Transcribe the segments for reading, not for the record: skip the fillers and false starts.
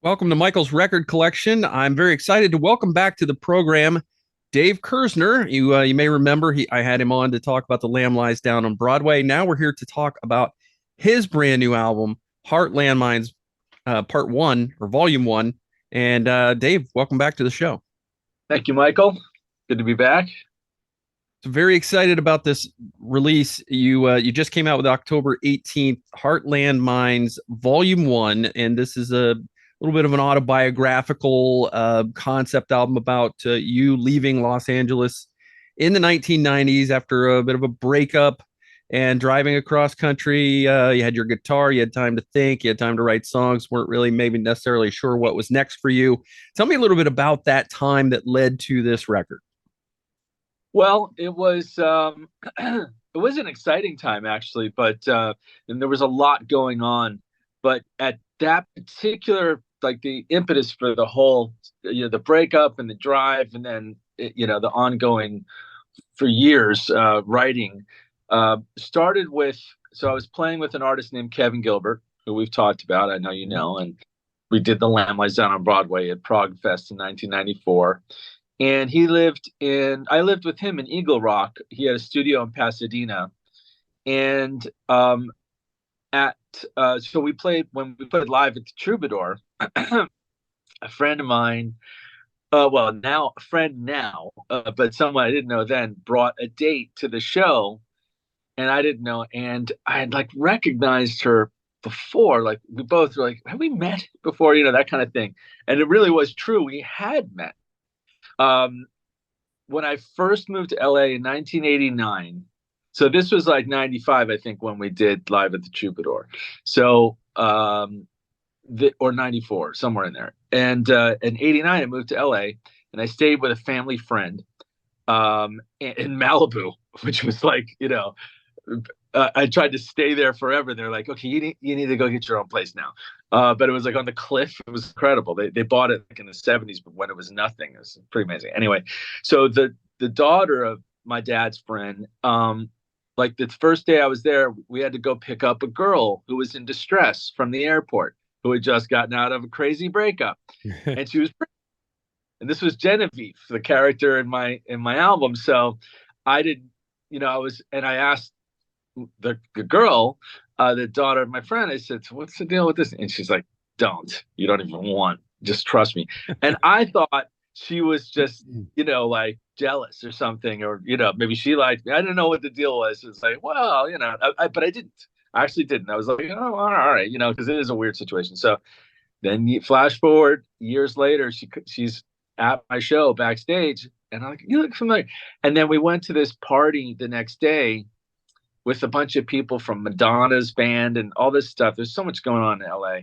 Welcome to Michael's Record Collection. I'm very excited to welcome back to the program Dave Kerzner. You may remember I had him on to talk about The Lamb Lies Down on Broadway. Now we're here to talk about his brand new album, Heart Landmines, Part One or Volume One. And Dave, welcome back to the show. Thank you, Michael. Good to be back. So very excited about this release. You just came out with October 18th, Heartland Mines Volume One, and this is a little bit of an autobiographical concept album about you leaving Los Angeles in the 1990s after a bit of a breakup and driving across country. You had your guitar, you had time to think, you had time to write songs, weren't really maybe necessarily sure what was next for you. Tell me a little bit about that time that led to this record. Well, it was it was an exciting time actually, but and there was a lot going on. But at that particular, like the impetus for the whole, the breakup and the drive, and then the ongoing for years writing started with. So I was playing with an artist named Kevin Gilbert, who we've talked about. I know you know, and we did the Lamb Lies Down on Broadway at Prague Fest in 1994. And I lived with him in Eagle Rock. He had a studio in Pasadena. And at so we played when we played live at the Troubadour. A friend of mine, well, now a friend now, but someone I didn't know then, brought a date to the show, and I didn't know, and I had like recognized her before. Like we both were like, have we met before? That kind of thing. And it really was true. We had met. Um, when I first moved to LA in 1989. So this was like 95, I think, when we did Live at the Troubadour. So, or 94, somewhere in there. And in 89, I moved to LA and I stayed with a family friend in Malibu, which was like, I tried to stay there forever. They're like, okay, you need to go get your own place now. But it was like on the cliff. It was incredible. They bought it like in the 70s, but when it was nothing, it was pretty amazing. Anyway, so the daughter of my dad's friend, like the first day I was there, we had to go pick up a girl who was in distress from the airport, who had just gotten out of a crazy breakup, and she was, and this was Genevieve, the character in my album. So I did, I was, and I asked the girl, the daughter of my friend, I said, so what's the deal with this? And she's like, don't, you don't even want, just trust me. And I thought she was just, like jealous or something, or, maybe she liked me. I didn't know what the deal was. It's like, well, but I didn't. I actually didn't. I was like, oh, all right, because it is a weird situation. So then you flash forward years later, she's at my show backstage, and I'm like, you look familiar. And then we went to this party the next day with a bunch of people from Madonna's band and all this stuff. There's so much going on in LA.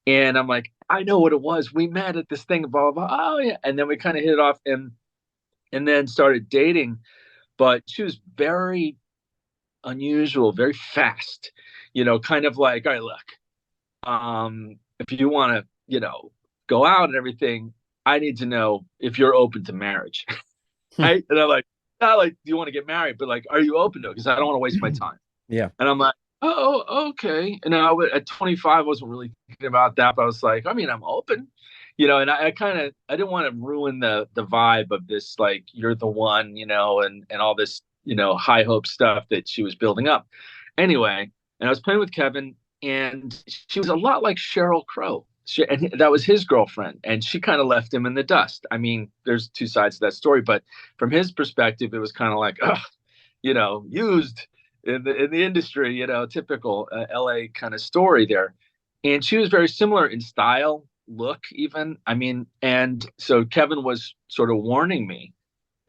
And I'm like, I know what it was. We met at this thing, blah, blah, blah. Oh, yeah. And then we kind of hit it off and then started dating. But she was very unusual, very fast, kind of like, all right, look, if you want to, go out and everything, I need to know if you're open to marriage. Right. And I'm like, not like, do you want to get married? But like, are you open to it? Because I don't want to waste my time. Yeah. And I'm like, oh, okay. And at 25, I wasn't really thinking about that, but I was like, I mean, I'm open, and I didn't want to ruin the vibe of this, like, you're the one, and all this, high hope stuff that she was building up. Anyway, and I was playing with Kevin, and she was a lot like Sheryl Crow. And that was his girlfriend, and she kind of left him in the dust. I mean, there's two sides to that story, but from his perspective, it was kind of like, used in the industry, typical LA kind of story there. And she was very similar in style, look, even. I mean, and so Kevin was sort of warning me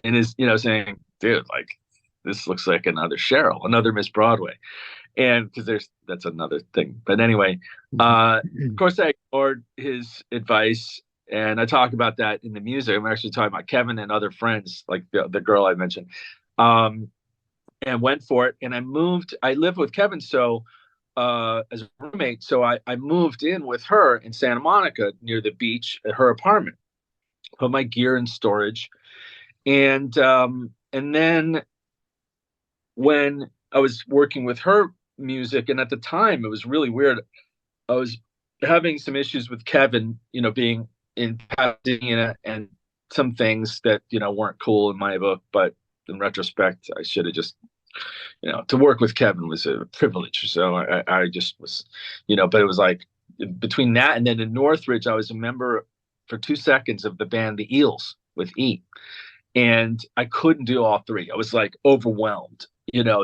and is, saying, dude, like, this looks like another Cheryl, another Miss Broadway. And because that's another thing. But anyway, of course, I ignored his advice. And I talk about that in the music. I'm actually talking about Kevin and other friends, like the girl I mentioned. And went for it. And I lived with Kevin. So as a roommate, so I moved in with her in Santa Monica near the beach at her apartment, put my gear in storage. And then when I was working with her music, and at the time it was really weird. I was having some issues with Kevin, being in Pasadena and some things that, weren't cool in my book. But in retrospect, I should have just, to work with Kevin was a privilege. So I just was, but it was like between that and then in Northridge, I was a member for 2 seconds of the band The Eels with E. And I couldn't do all three. I was like overwhelmed,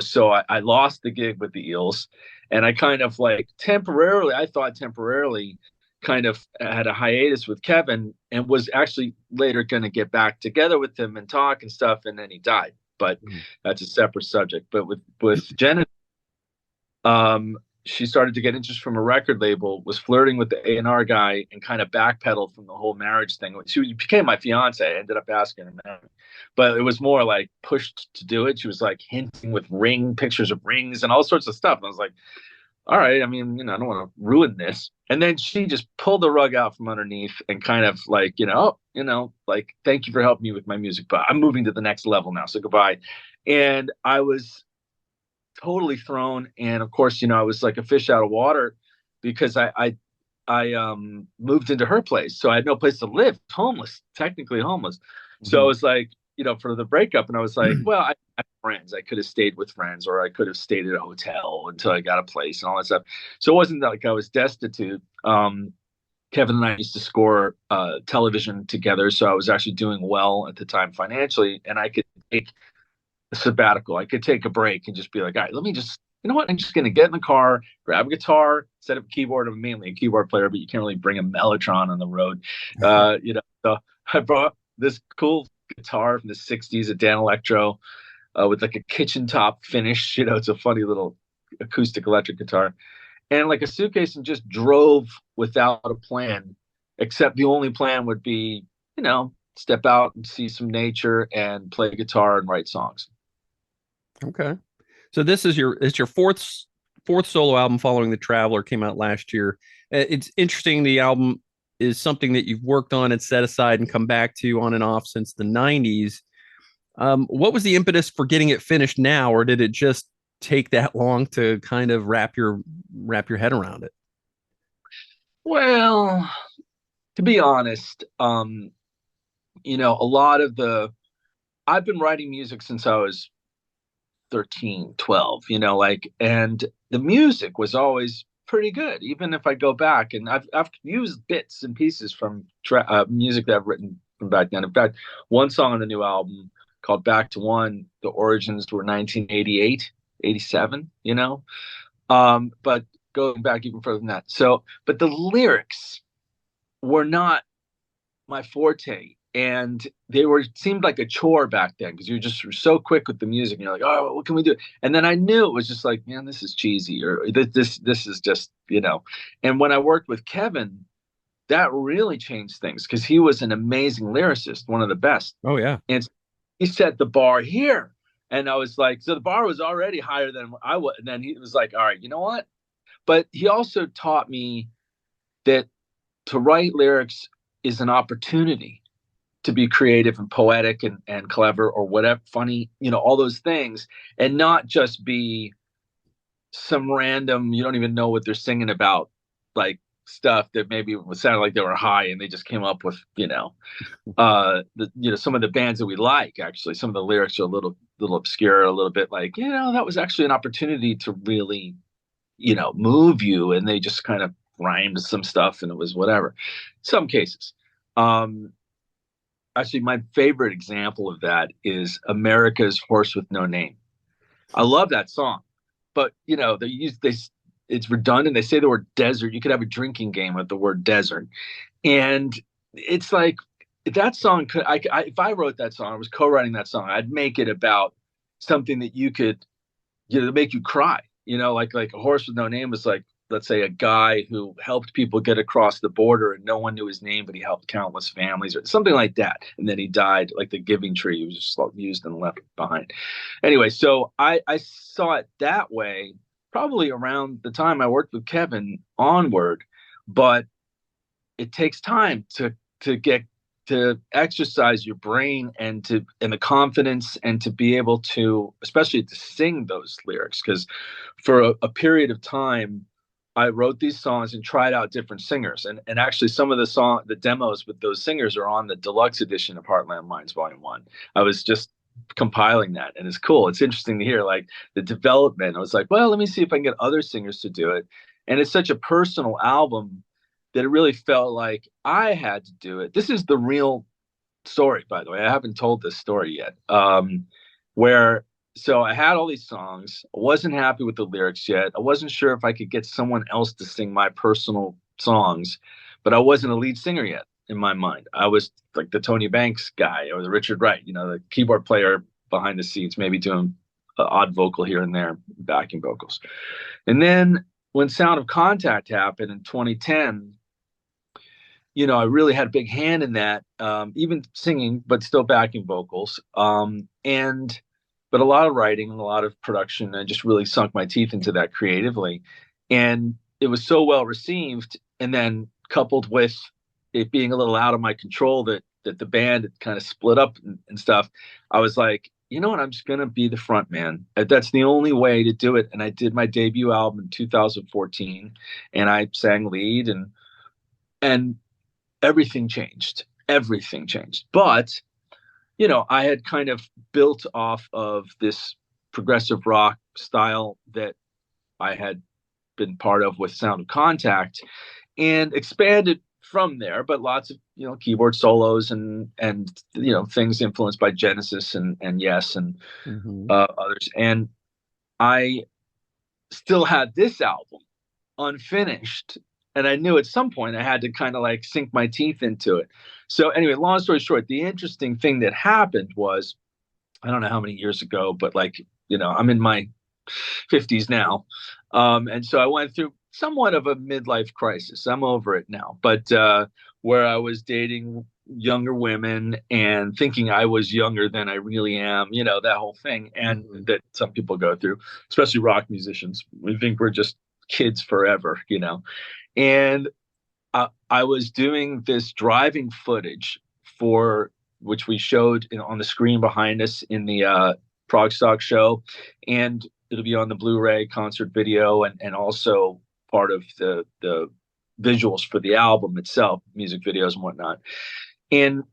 so I lost the gig with the Eels, and I kind of like temporarily, I thought temporarily, kind of had a hiatus with Kevin, and was actually later going to get back together with him and talk and stuff, and then he died. But Mm. that's a separate subject. But with Jenna, she started to get interest from a record label, was flirting with the A&R guy, and kind of backpedaled from the whole marriage thing. She became my fiance. I ended up asking her marry, but it was more like pushed to do it. She was like hinting with pictures of rings and all sorts of stuff. And I was like, all right, I mean, I don't want to ruin this. And then she just pulled the rug out from underneath and kind of like, like, thank you for helping me with my music, but I'm moving to the next level now. So goodbye. And I was totally thrown. And of course, I was like a fish out of water because I moved into her place. So I had no place to live, homeless, technically homeless. So I Mhm. was like, for the breakup, and I was like, well, I have friends. I could have stayed with friends, or I could have stayed at a hotel until I got a place and all that stuff. So it wasn't like I was destitute. Kevin and I used to score television together, so I was actually doing well at the time financially, and I could take a sabbatical. I could take a break and just be like, all right, let me just, you know what? I'm just going to get in the car, grab a guitar, set up a keyboard. I'm mainly a keyboard player, but you can't really bring a Mellotron on the road. So I brought this cool guitar from the 60s, a Dan Electro, with like a kitchen top finish. It's a funny little acoustic electric guitar and like a suitcase, and just drove without a plan, except the only plan would be, step out and see some nature and play guitar and write songs. Okay. So this is your fourth solo album following The Traveler, came out last year. It's interesting, the album is something that you've worked on and set aside and come back to on and off since the 90s. What was the impetus for getting it finished now, or did it just take that long to kind of wrap your head around it? Well, to be honest, a lot of I've been writing music since I was 13, 12, and the music was always pretty good. Even if I go back, and I've used bits and pieces from music that I've written from back then. In fact, one song on the new album called Back to One, the origins were 1988, 87, but going back even further than that. So, but the lyrics were not my forte, and they were seemed like a chore back then because you just were so quick with the music and you're like, oh, what can we do? And then I knew it was just like, man, this is cheesy, or this is just, and when I worked with Kevin, that really changed things because he was an amazing lyricist, one of the best. Oh yeah. And he set the bar here, and I was like, so the bar was already higher than I was. And then he was like, all right, you know what? But he also taught me that to write lyrics is an opportunity to be creative and poetic and clever or whatever, funny, all those things, and not just be some random, you don't even know what they're singing about, like stuff that maybe sounded like they were high and they just came up with, some of the bands that we like, actually, some of the lyrics are a little obscure, a little bit like, that was actually an opportunity to really, move you. And they just kind of rhymed some stuff and it was whatever. Some cases. Um, Actually, my favorite example of that is America's Horse with No Name. I love that song, but it's redundant. They say the word desert. You could have a drinking game with the word desert, and it's like that song could. If I wrote that song, I was co-writing that song. I'd make it about something that you could, make you cry. Like a horse with no name was like, let's say, a guy who helped people get across the border and no one knew his name, but he helped countless families or something like that. And then he died, like the giving tree. He was just used and left behind. Anyway, so I saw it that way probably around the time I worked with Kevin onward, but it takes time to get to exercise your brain and the confidence and to be able to, especially to sing those lyrics, because for a period of time I wrote these songs and tried out different singers. And actually some of the demos with those singers are on the deluxe edition of Heartland Minds Volume 1. I was just compiling that, and it's cool. It's interesting to hear like the development. I was like, well, let me see if I can get other singers to do it. And it's such a personal album that it really felt like I had to do it. This is the real story, by the way. I haven't told this story yet. Where so I had all these songs. I wasn't happy with the lyrics yet. I wasn't sure if I could get someone else to sing my personal songs, but I wasn't a lead singer yet in my mind. I was like the Tony Banks guy or the Richard Wright, the keyboard player behind the scenes, maybe doing an odd vocal here and there, backing vocals. And then when Sound of Contact happened in 2010, I really had a big hand in that, even singing, but still backing vocals. But a lot of writing and a lot of production. I just really sunk my teeth into that creatively. And it was so well received. And then coupled with it being a little out of my control that the band had kind of split up and stuff, I was like, you know what? I'm just going to be the front man. That's the only way to do it. And I did my debut album in 2014 and I sang lead and everything changed. Everything changed. But, I had kind of built off of this progressive rock style that I had been part of with Sound of Contact and expanded from there, but lots of, keyboard solos and things influenced by Genesis and Yes and Mm-hmm. others. And I still had this album unfinished. And I knew at some point I had to kind of like sink my teeth into it. So anyway, long story short, the interesting thing that happened was, I don't know how many years ago, but like, I'm in my 50s now. And so I went through somewhat of a midlife crisis. I'm over it now, but where I was dating younger women and thinking I was younger than I really am, that whole thing. And Mm-hmm. that some people go through, especially rock musicians. We think we're just kids forever. And I was doing this driving footage for which we showed on the screen behind us in the Prague Stock show, and it'll be on the Blu-ray concert video and also part of the visuals for the album itself, music videos and whatnot. And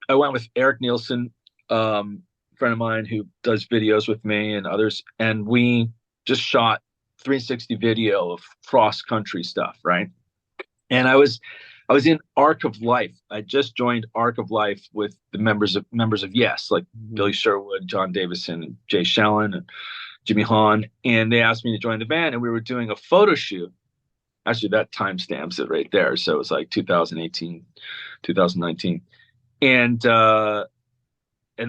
I went with Eric Nielsen, friend of mine who does videos with me and others, and we just shot 360 video of cross country stuff, right? And I was in Arc of Life. I just joined Arc of Life with the members of Yes, like Mm-hmm. Billy Sherwood, John Davison, and Jay Shellen, and Jimmy Hahn. And they asked me to join the band, and we were doing a photo shoot. Actually, that timestamps it right there. So it was like 2018, 2019. And the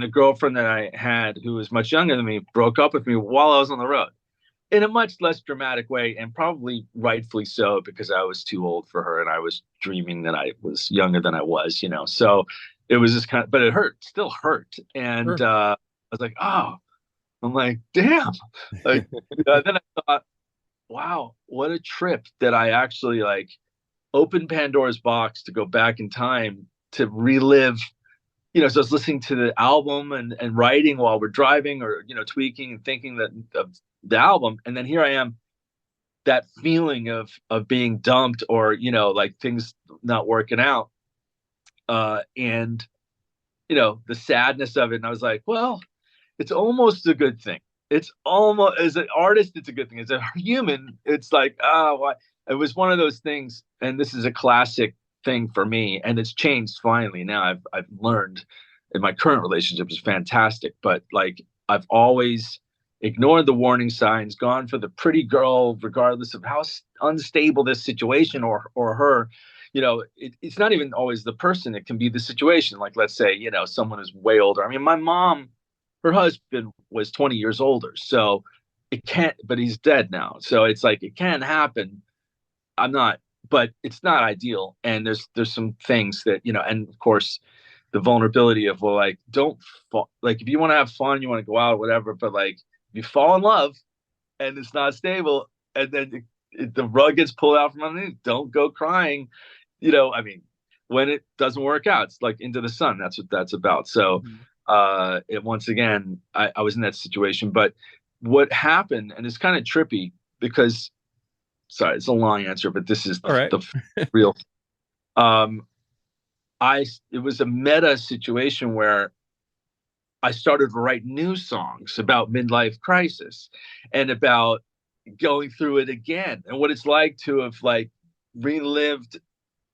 girlfriend that I had, who was much younger than me, broke up with me while I was on the road in a much less dramatic way, and probably rightfully so, because I was too old for her and I was dreaming that I was younger than I was. So it was just but it hurt, still hurt. And Sure. I was like, oh, I'm like, damn. Like, then I thought, wow, what a trip that I actually like opened Pandora's box to go back in time to relive. So I was listening to the album and writing while we're driving or, tweaking and thinking that of the album. And then here I am, that feeling of being dumped or, like things not working out. And, the sadness of it. And I was like, well, it's almost a good thing. It's almost, as an artist, it's a good thing. As a human, it's like, why? It was one of those things. And this is a classic thing for me. And it's changed finally. Now I've learned in my current relationship is fantastic. But like, I've always ignored the warning signs, gone for the pretty girl, regardless of how unstable this situation or her. It's not even always the person. It can be the situation. Like, let's say, someone is way older. I mean, my mom, her husband was 20 years older. So it can't, but he's dead now. So it's like, it can happen. I'm not, but it's not ideal. And there's some things that, and of course, the vulnerability of, well, like, don't fall, like, if you want to have fun, you want to go out, whatever, but like, if you fall in love and it's not stable, and then the rug gets pulled out from underneath, don't go crying. I mean, when it doesn't work out, it's like Into the Sun. That's what that's about. So, Mhm. once again, I was in that situation. But what happened, and it's kind of trippy because sorry, it's a long answer, but this is All right. the real. Um, it was a meta situation where I started to write new songs about midlife crisis and about going through it again and what it's like to have like relived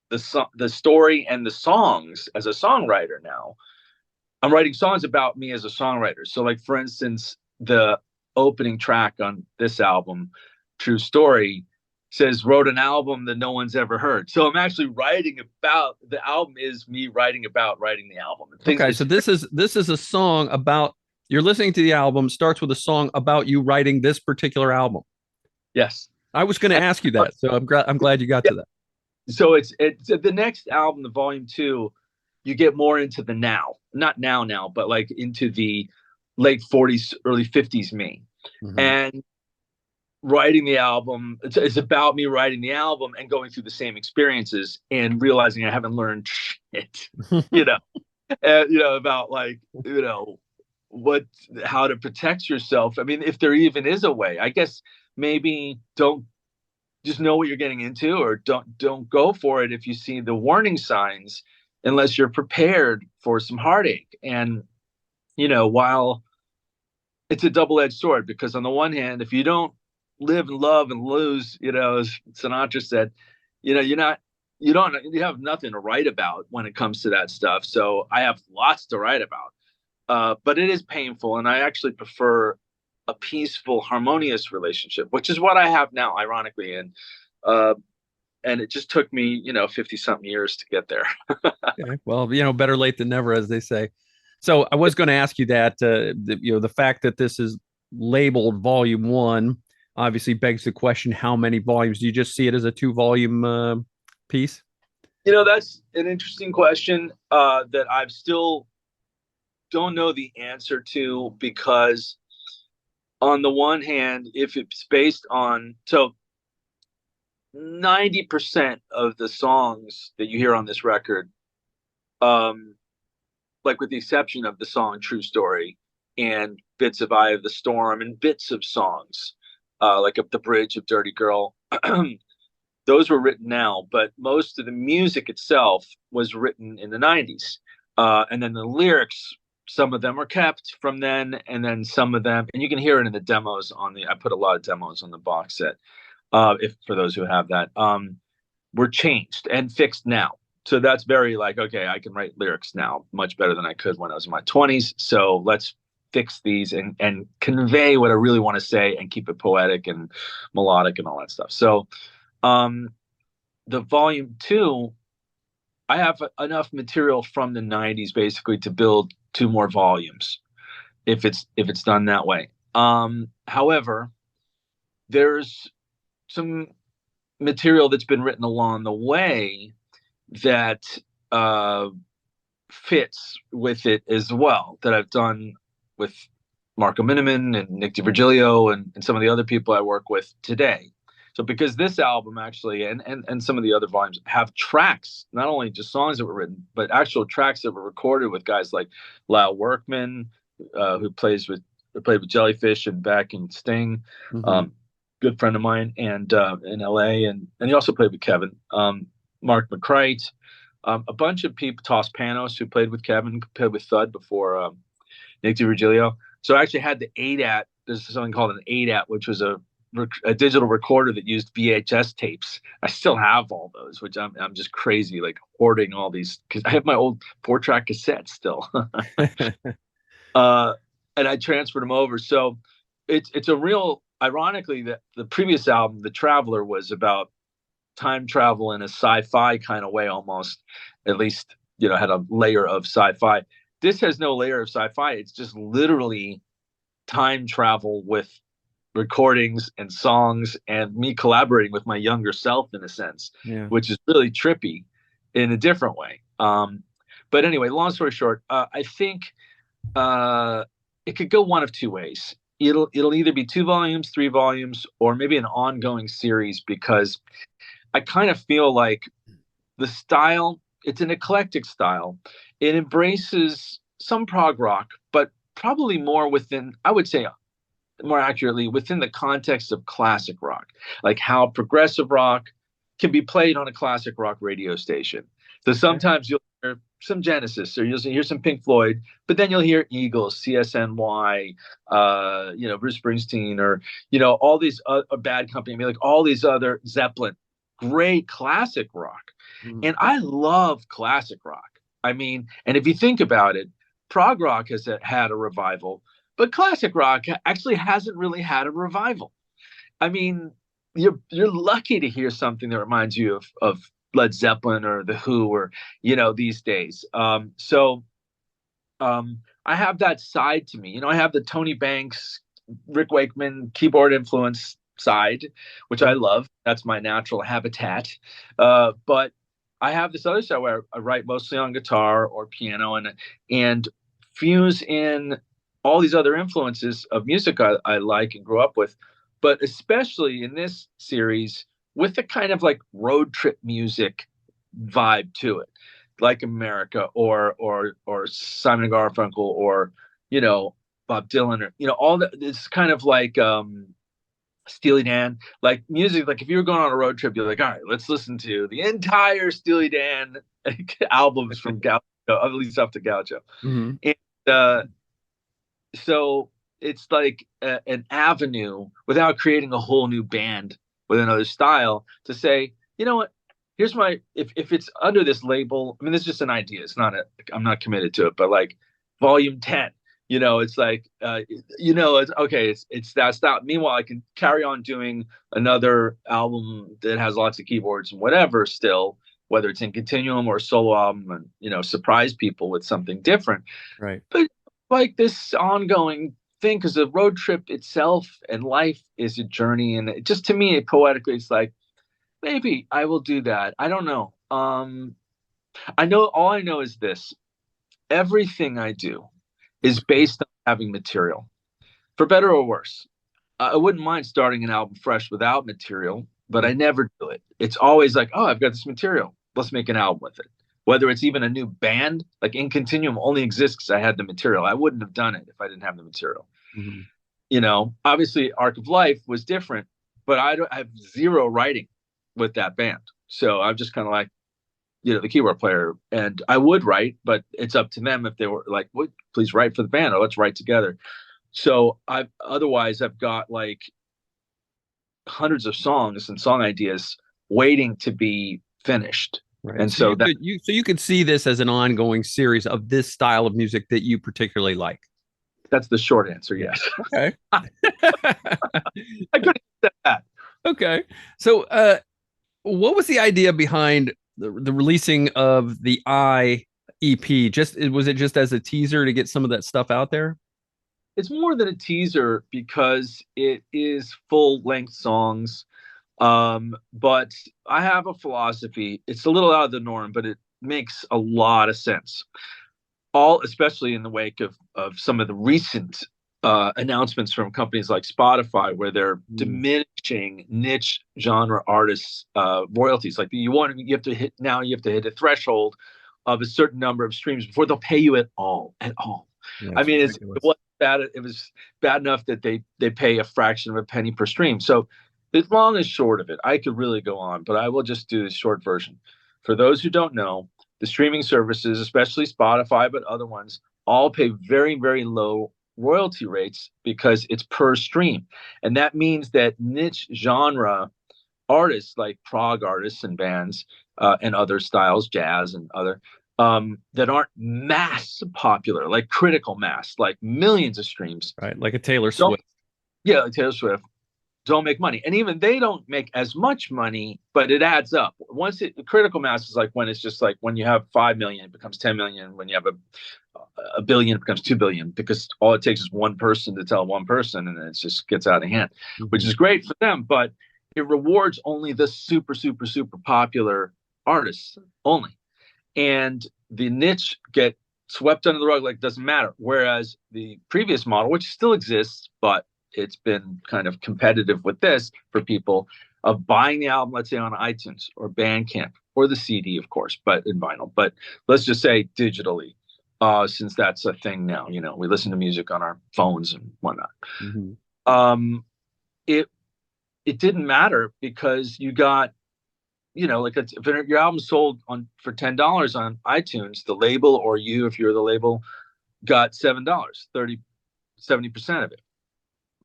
the story and the songs as a songwriter now. I'm writing songs about me as a songwriter. So, like for instance, the opening track on this album, True Story, says wrote an album that no one's ever heard. So I'm actually writing about the album is me writing about writing the album. Things Okay, so it's this is a song about you're listening to the album starts with a song about you writing this particular album. yes. I was going to And, ask you that, so I'm glad you got yeah, to that. so it's the next album, the volume 2, you get more into the now, not now, but like into the late 40s, early 50s me. Mhm. And writing the album, it's about me writing the album and going through the same experiences and realizing I haven't learned shit, you know, about like, what, how to protect yourself. I mean, if there even is a way, I guess maybe don't just know what you're getting into, or don't go for it if you see the warning signs, unless you're prepared for some heartache. And while it's a double-edged sword, because on the one hand, if you don't live and love and lose, as Sinatra said, you have nothing to write about when it comes to that stuff. So I have lots to write about, but it is painful, and I actually prefer a peaceful, harmonious relationship, which is what I have now, ironically. Uh, and it just took me, 50 something years to get there. Okay. Well, better late than never, as they say. So I was going to ask you that, the fact that this is labeled Volume One obviously begs the question: how many volumes? Do you just see it as a two-volume piece? That's an interesting question that I've still don't know the answer to, because on the one hand, if it's based on, so 90% of the songs that you hear on this record, um, like with the exception of the song True Story and bits of Eye of the Storm and bits of songs, like Up the Bridge of Dirty Girl, those were written now, but most of the music itself was written in the 90s. And then the lyrics, some of them are kept from then, and then some of them, and you can hear it in the demos I put a lot of demos on the box set, if for those who have that, were changed and fixed now. So that's very like, okay, I can write lyrics now much better than I could when I was in my 20s. So let's fix these and convey what I really want to say and keep it poetic and melodic and all that stuff. So um, the volume 2, I have enough material from the 90s basically to build 2 more volumes if it's done that way. However, there's some material that's been written along the way that uh, fits with it as well, that I've done with Marco Miniman and Nick DiVirgilio and some of the other people I work with today. So because this album actually and some of the other volumes have tracks, not only just songs that were written, but actual tracks that were recorded with guys like Lyle Workman, who played with Jellyfish and Beck and Sting, Mm-hmm. um, good friend of mine, and in LA, and he also played with Kevin, Mark McCrite, a bunch of people, Toss Panos, who played with Kevin, played with Thud before Nick DiVirgilio. So I actually had the ADAT. There's something called an ADAT, which was a digital recorder that used VHS tapes. I still have all those, which I'm just crazy, like hoarding all these, because I have my old 4-track cassettes still. uh, and I transferred them over. So it's a real, ironically, that the previous album, The Traveler, was about time travel in a sci-fi kind of way, almost, at least, had a layer of sci-fi. This has no layer of sci-fi. It's just literally time travel with recordings and songs and me collaborating with my younger self in a sense, Yeah. which is really trippy in a different way. But anyway, long story short, I think it could go one of two ways. It'll either be 2 volumes, 3 volumes, or maybe an ongoing series, because I kind of feel like the style, it's an eclectic style. It embraces some prog rock, but probably more within, I would say, more accurately, within the context of classic rock, like how progressive rock can be played on a classic rock radio station. So Okay. sometimes you'll hear some Genesis, or you'll hear some Pink Floyd, but then you'll hear Eagles, CSNY, Bruce Springsteen, or all these Bad Company, I mean, like all these other Zeppelin, great classic rock. Mhm. And I love classic rock. I mean, and if you think about it, prog rock has had a revival, but classic rock actually hasn't really had a revival. I mean, you're lucky to hear something that reminds you of Led Zeppelin or the Who, or these days. I have that side to me. I have the Tony Banks, Rick Wakeman keyboard influence side, which I Sure. love. That's my natural habitat. But I have this other side where I write mostly on guitar or piano, and fuse in all these other influences of music I like and grew up with, but especially in this series with the kind of like road trip music vibe to it, like America, or Simon and Garfunkel, or you know Bob Dylan, or all that. It's kind of like Steely Dan, like music. Like if you were going on a road trip, you're like, all right, let's listen to the entire Steely Dan albums from Gaucho, at least up to Gaucho. Mhm. And uh, so it's like an avenue without creating a whole new band with another style to say, you know what? Here's my if it's under this label. I mean, this is just an idea. It's not a. I'm not committed to it, but like volume 10. It's like it's okay. It's that style. Meanwhile, I can carry on doing another album that has lots of keyboards and whatever. Still, whether it's in continuum or a solo album, and surprise people with something different. Right. But like this ongoing thing, because the road trip itself and life is a journey, and just to me, poetically, it's like maybe I will do that. I don't know. I know, all I know is this: everything I do is based on having material, for better or worse. I wouldn't mind starting an album fresh without material, but I never do it. It's always like, oh, I've got this material. Let's make an album with it. Whether it's even a new band, like In Continuum only exists because I had the material. I wouldn't have done it if I didn't have the material. Mhm. Obviously, Arc of Life was different, but I have zero writing with that band. So I'm just kind of like, the keyboard player, and I would write, but it's up to them if they were like, "Would please write for the band, or let's write together." So I've got like hundreds of songs and song ideas waiting to be finished. Right. And So so you could see this as an ongoing series of this style of music that you particularly like. that's the short answer. Yeah. Yes. Okay. I couldn't have said that. Okay. So, what was the idea behind the releasing of the I EP? Was it just as a teaser to get some of that stuff out there? It's more than a teaser because it is full length songs. But I have a philosophy. It's a little out of the norm, but it makes a lot of sense. Especially in the wake of some of the recent announcements from companies like Spotify, where they're Mm. diminishing niche genre artists royalties. Like you have to hit a threshold of a certain number of streams before they'll pay you at all. At all. Yeah, I it's mean, it ridiculous. was bad. It was bad enough that they pay a fraction of a penny per stream. So the long and short of it, I could really go on, but I will just do the short version. For those who don't know, the streaming services, especially Spotify, but other ones, all pay very, very low royalty rates because it's per stream. And that means that niche genre artists, like prog artists and bands, and other styles, jazz and other, that aren't mass popular, like critical mass, like millions of streams, Right. Like a Taylor don't, Swift. yeah, like Taylor Swift, don't make money. And even they don't make as much money, but it adds up. Critical mass is like when it's just like when you have 5 million, it becomes 10 million. When you have a billion, it becomes 2 billion, because all it takes is one person to tell one person, and it just gets out of hand, which Mhm. is great for them. But it rewards only the super, super, super popular artists only. And the niche get swept under the rug, like it doesn't matter. Whereas the previous model, which still exists, but it's been kind of competitive with this for people, of buying the album, let's say on iTunes or Bandcamp or the CD, of course, but in vinyl. But let's just say digitally, since that's a thing now. We listen to music on our phones and whatnot. Mhm. um, it it didn't matter because you got, like if your album sold on for $10 on iTunes, the label or you, if you're the label, got $7, 70% of it.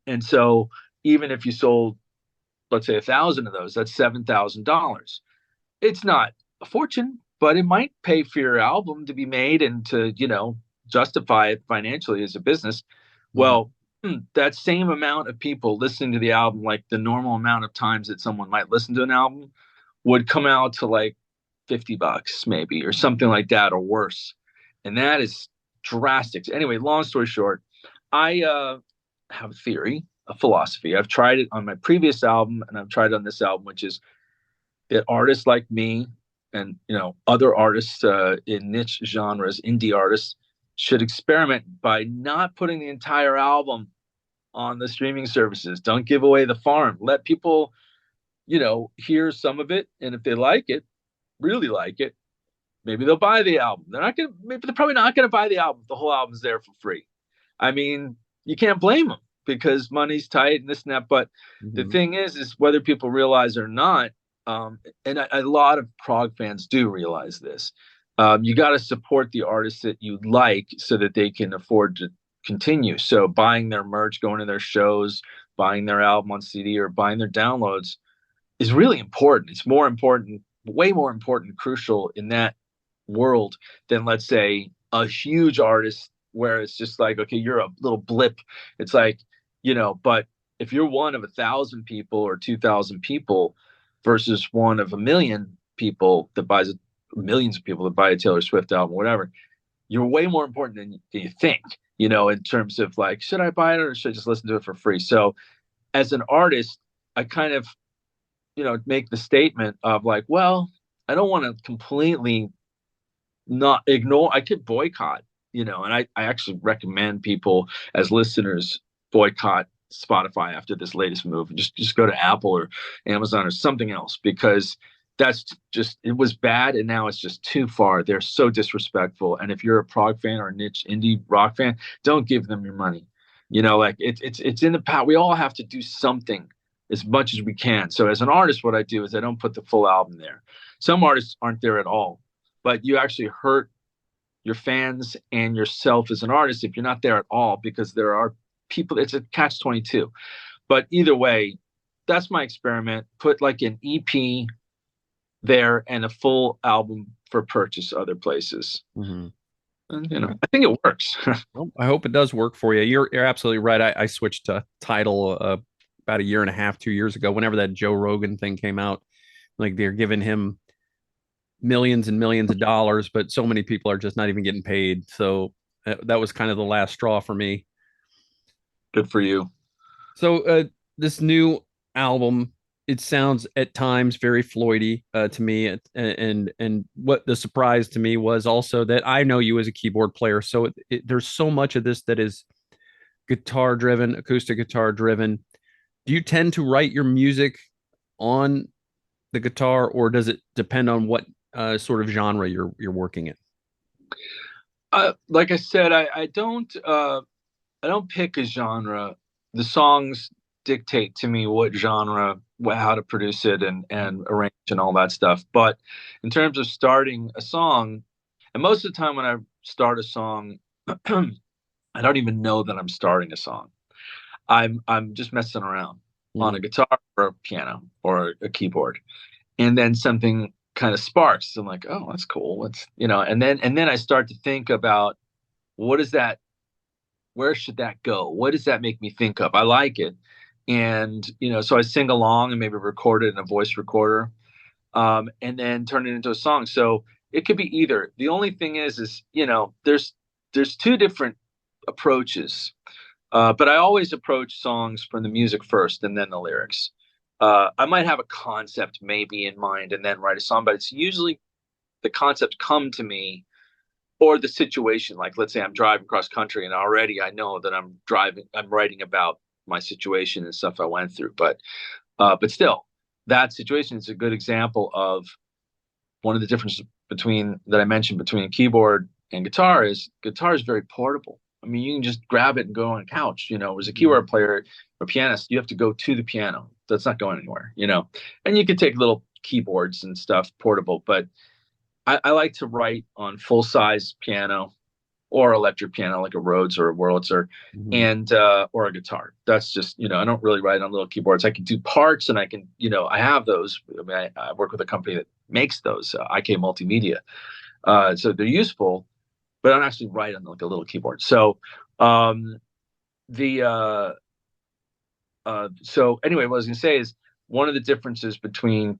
And so even if you sold, let's say 1,000 of those, that's $7,000. It's not a fortune, but it might pay for your album to be made and to, justify it financially as a business. Mm-hmm. Well, that same amount of people listening to the album, like the normal amount of times that someone might listen to an album, would come out to like $50 maybe or something like that or worse. And that is drastic. Anyway, long story short, I have a theory, a philosophy. I've tried it on my previous album and I've tried it on this album, which is that artists like me and other artists in niche genres, indie artists, should experiment by not putting the entire album on the streaming services. Don't give away the farm. Let people, hear some of it, and if they like it, really like it, maybe they'll buy the album. Maybe they're probably not gonna buy the album. The whole album's there for free. I mean, you can't blame them because money's tight and this and that. But the Mm-hmm. thing is whether people realize or not, and a lot of prog fans do realize this. You got to support the artists that you like so that they can afford to continue. So buying their merch, going to their shows, buying their album on CD, or buying their downloads is really important. It's more important, way more important, crucial in that world than, let's say, a huge artist where it's just like, okay, you're a little blip. It's like, but if you're one of 1,000 people or 2,000 people versus one of a million people that buys millions of people that buy a Taylor Swift album, whatever, you're way more important than you think, in terms of like, should I buy it or should I just listen to it for free? So as an artist, I kind of, make the statement of like, well, I don't want to completely not ignore. I could boycott, and I actually recommend people as listeners boycott Spotify after this latest move and just go to Apple or Amazon or something else, because that's just, it was bad and now it's just too far. They're so disrespectful. And if you're a prog fan or a niche indie rock fan, don't give them your money. Like it's in the past. We all have to do something as much as we can. So as an artist, what I do is I don't put the full album there. Some artists aren't there at all, but you actually hurt your fans and yourself as an artist if you're not there at all, because there are people, it's a catch 22. But either way, that's my experiment. Put like an EP there and a full album for purchase other places. Mm-hmm. And, I think it works. Well, I hope it does work for you. You're absolutely right. I switched to Tidal about a year and a half, 2 years ago. Whenever that Joe Rogan thing came out, like they're giving him millions and millions of dollars, but so many people are just not even getting paid. So that was kind of the last straw for me. Good for you. So this new album, it sounds at times very Floydy to me, and what the surprise to me was also that I know you as a keyboard player, so there's so much of this that is guitar driven, acoustic guitar driven. Do you tend to write your music on the guitar, or does it depend on what sort of genre you're working in? Like I said, I don't pick a genre. The songs dictate to me what genre, how to produce it and arrange and all that stuff. But in terms of starting a song, and most of the time when I start a song, I don't even know that I'm starting a song. I'm just messing around on a Mm-hmm. guitar or a piano or a keyboard, and then something kind of sparks. I'm like, oh, that's cool. What's and then I start to think about, what is that, where should that go? What does that make me think of? I like it. And, so I sing along and maybe record it in a voice recorder, and then turn it into a song. So it could be either. The only thing is, there's two different approaches. But I always approach songs from the music first and then the lyrics. I might have a concept maybe in mind and then write a song, but it's usually the concept come to me, or the situation. Like, let's say I'm driving cross country and already I know that I'm writing about my situation and stuff I went through. But still, that situation is a good example of one of the differences between that I mentioned between keyboard and guitar is very portable. I mean, you can just grab it and go on a couch. As a keyboard player or pianist, you have to go to the piano. That's not going anywhere. And you can take little keyboards and stuff portable, but I like to write on full size piano or electric piano like a Rhodes or a Wurlitzer, Mhm. and or a guitar. That's just I don't really write on little keyboards. I can do parts, and I can I have those. I mean, I work with a company that makes those, IK Multimedia, so they're useful, but I don't actually write on like a little keyboard. So um, the so anyway, what I was gonna say is one of the differences between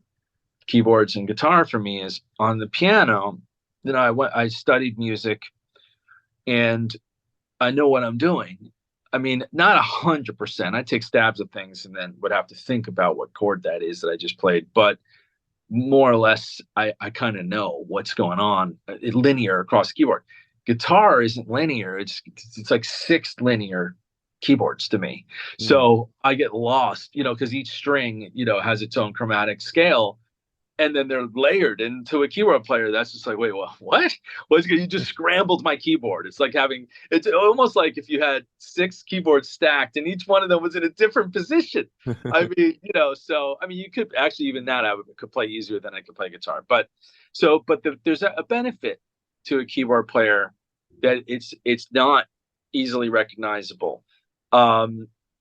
keyboards and guitar for me is on the piano. I studied music and I know what I'm doing. I mean, not 100%. I take stabs at things and then would have to think about what chord that is that I just played. But more or less, I kind of know what's going on, linear across the keyboard. Guitar isn't linear. It's like six linear keyboards to me. Mhm. So I get lost, because each string, has its own chromatic scale, and then they're layered into a keyboard player. That's just like, wait, what? You just scrambled my keyboard. It's almost like if you had six keyboards stacked and each one of them was in a different position. I mean, so I mean, you could actually even that could play easier than I could play guitar. There's a benefit to a keyboard player that it's not easily recognizable.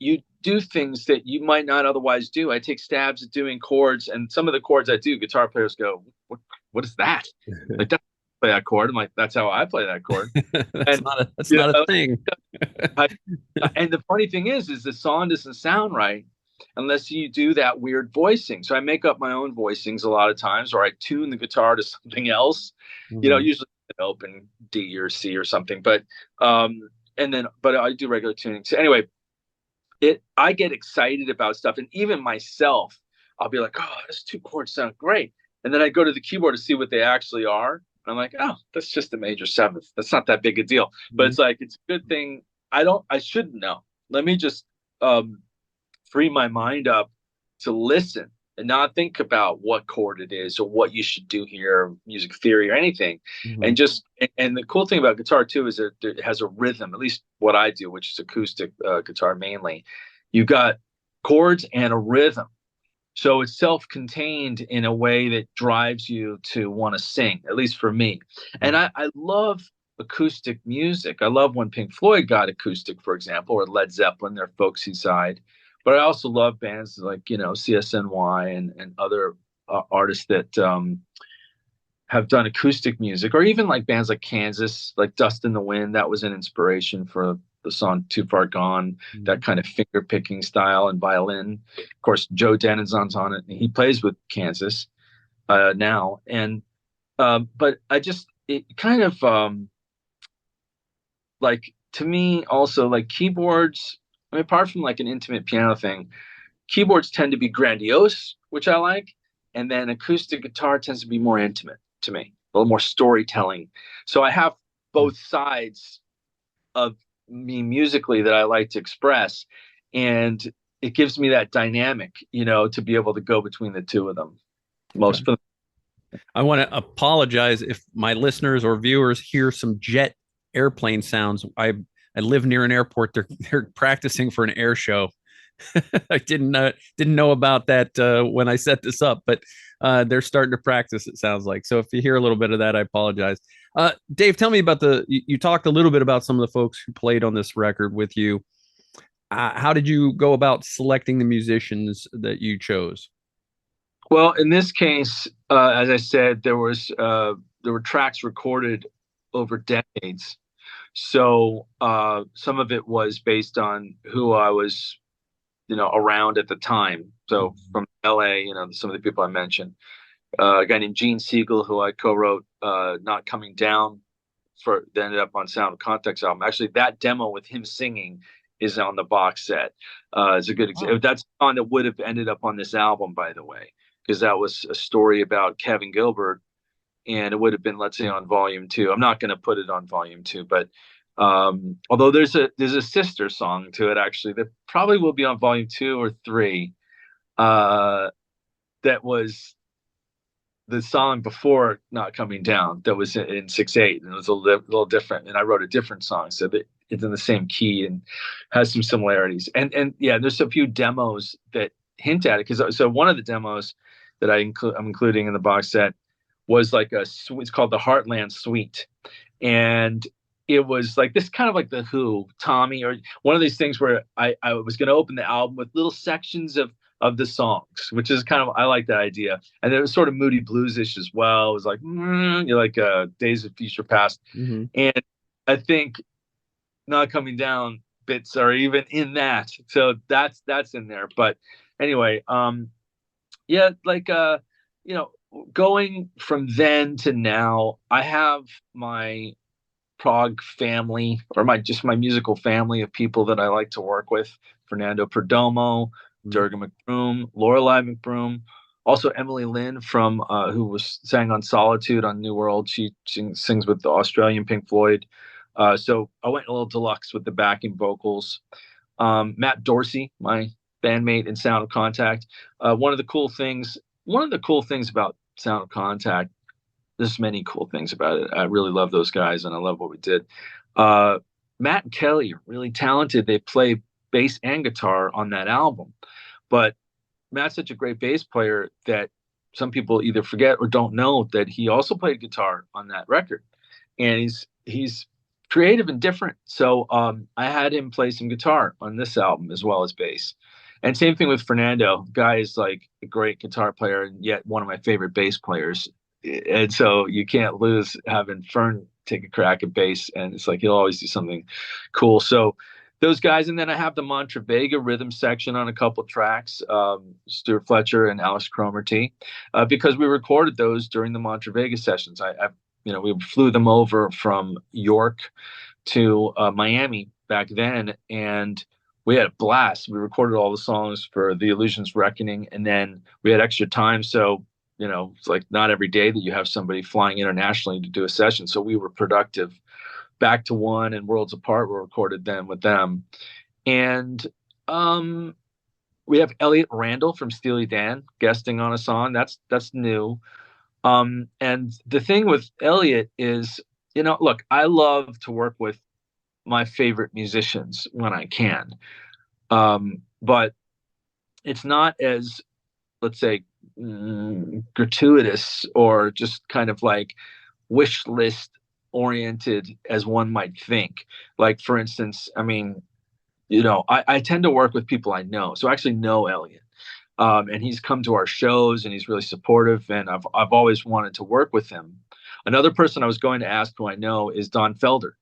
You do things that you might not otherwise do. I take stabs at doing chords, and some of the chords I do, guitar players go, "What is that?" Like that play that chord. I'm like, "That's how I play that chord." That's And not a that's you not a know, thing. I, and the funny thing is the song doesn't sound right unless you do that weird voicing. So I make up my own voicings a lot of times, or I tune the guitar to something else. Mhm. Usually an open D or C or something. But I do regular tuning. So anyway, I get excited about stuff, and even myself, I'll be like, oh, those two chords sound great, and then I go to the keyboard to see what they actually are, and I'm like, oh, that's just a major seventh. That's not that big a deal. But Mhm. it's like it's a good thing. I shouldn't know. Let me just um, free my mind up to listen and not think about what chord it is or what you should do here, music theory or anything. Mhm. And the cool thing about guitar too is that it has a rhythm, at least what I do, which is acoustic guitar mainly. You've got chords and a rhythm. So it's self-contained in a way that drives you to want to sing, at least for me. And Mhm. I love acoustic music. I love when Pink Floyd got acoustic, for example, or Led Zeppelin, their folksy side. But I also love bands like, CSNY and other artists that have done acoustic music, or even like bands like Kansas, like Dust in the Wind. That was an inspiration for the song Too Far Gone, that Mhm. kind of finger picking style and violin. Of course, Joe Denizon's on it. He plays with Kansas now. But it kind of like to me also like keyboards. I mean, apart from like an intimate piano thing, keyboards tend to be grandiose, which I like, and then acoustic guitar tends to be more intimate to me, a little more storytelling. So I have both sides of me musically that I like to express, and it gives me that dynamic, to be able to go between the two of them. Okay. Most of I want to apologize if my listeners or viewers hear some jet airplane sounds. I live near an airport. They're practicing for an air show. I didn't know about that when I set this up, but they're starting to practice. It sounds like. So if you hear a little bit of that, I apologize. Dave, tell me about you talked a little bit about some of the folks who played on this record with you. How did you go about selecting the musicians that you chose? Well, in this case, as I said, there were tracks recorded over decades. So some of it was based on who I was, around at the time. So from LA, some of the people I mentioned, a guy named Gene Siegel, who I co-wrote "Not Coming Down" for, that ended up on Sound of Context album. Actually, that demo with him singing is on the box set. It's a good Oh, example. That's a song that would have ended up on this album, by the way, because that was a story about Kevin Gilbert, and it would have been, let's say, on volume two. I'm not going to put it on volume two, but although there's a sister song to it actually that probably will be on volume two or three. Uh, that was the song before "Not Coming Down" that was in 6/8, and it was a little different. And I wrote a different song, so that it's in the same key and has some similarities. And yeah, there's a few demos that hint at it because so one of the demos that I'm including in the box set was like it's called the Heartland Suite, and it was like this kind of like the Who, Tommy, or one of these things where I was going to open the album with little sections of the songs, which is kind of I like that idea, and it was sort of moody bluesish as well. It was like you're like Days of Future Past, Hmm. and I think Not Coming Down bits are even in that, so that's in there. But anyway, yeah, like you know, going from then to now, I have my prog family or my musical family of people that I like to work with. Fernando Perdomo, Durga McBroom, Lorelei McBroom, also Emily Lynn from who was sang on Solitude on New World. She sings with the Australian Pink Floyd. So I went a little deluxe with the backing vocals. Matt Dorsey, my bandmate in Sound of Contact. One of the cool things about Sound of Contact, there's many cool things about it. I really love those guys and I love what we did. Uh, Matt and Kelly are really talented. They play bass and guitar on that album. But Matt's such a great bass player that some people either forget or don't know that he also played guitar on that record. And he's creative and different. So I had him play some guitar on this album as well as bass. And same thing with Fernando. Guy is like a great guitar player and yet one of my favorite bass players. And so you can't lose having Fern take a crack at bass, and it's like he'll always do something cool. So those guys, and then I have the Mantra Vega rhythm section on a couple tracks, Stuart Fletcher and Alice Cromarty, because we recorded those during the Mantra Vega sessions. We flew them over from York to Miami back then, and we had a blast. We recorded all the songs for The Illusions Reckoning, and then we had extra time, so it's like not every day that you have somebody flying internationally to do a session. So we were productive. Back to One and Worlds Apart were recorded then with them. And we have Elliot Randall from Steely Dan guesting on a song. That's new. And the thing with Elliot is, look, I love to work with my favorite musicians when I can. But it's not as, let's say, gratuitous or just kind of like wish list oriented as one might think. Like, for instance, I mean, I tend to work with people I know. So I actually know Elliot. And he's come to our shows and he's really supportive. And I've always wanted to work with him. Another person I was going to ask who I know is Don Felder.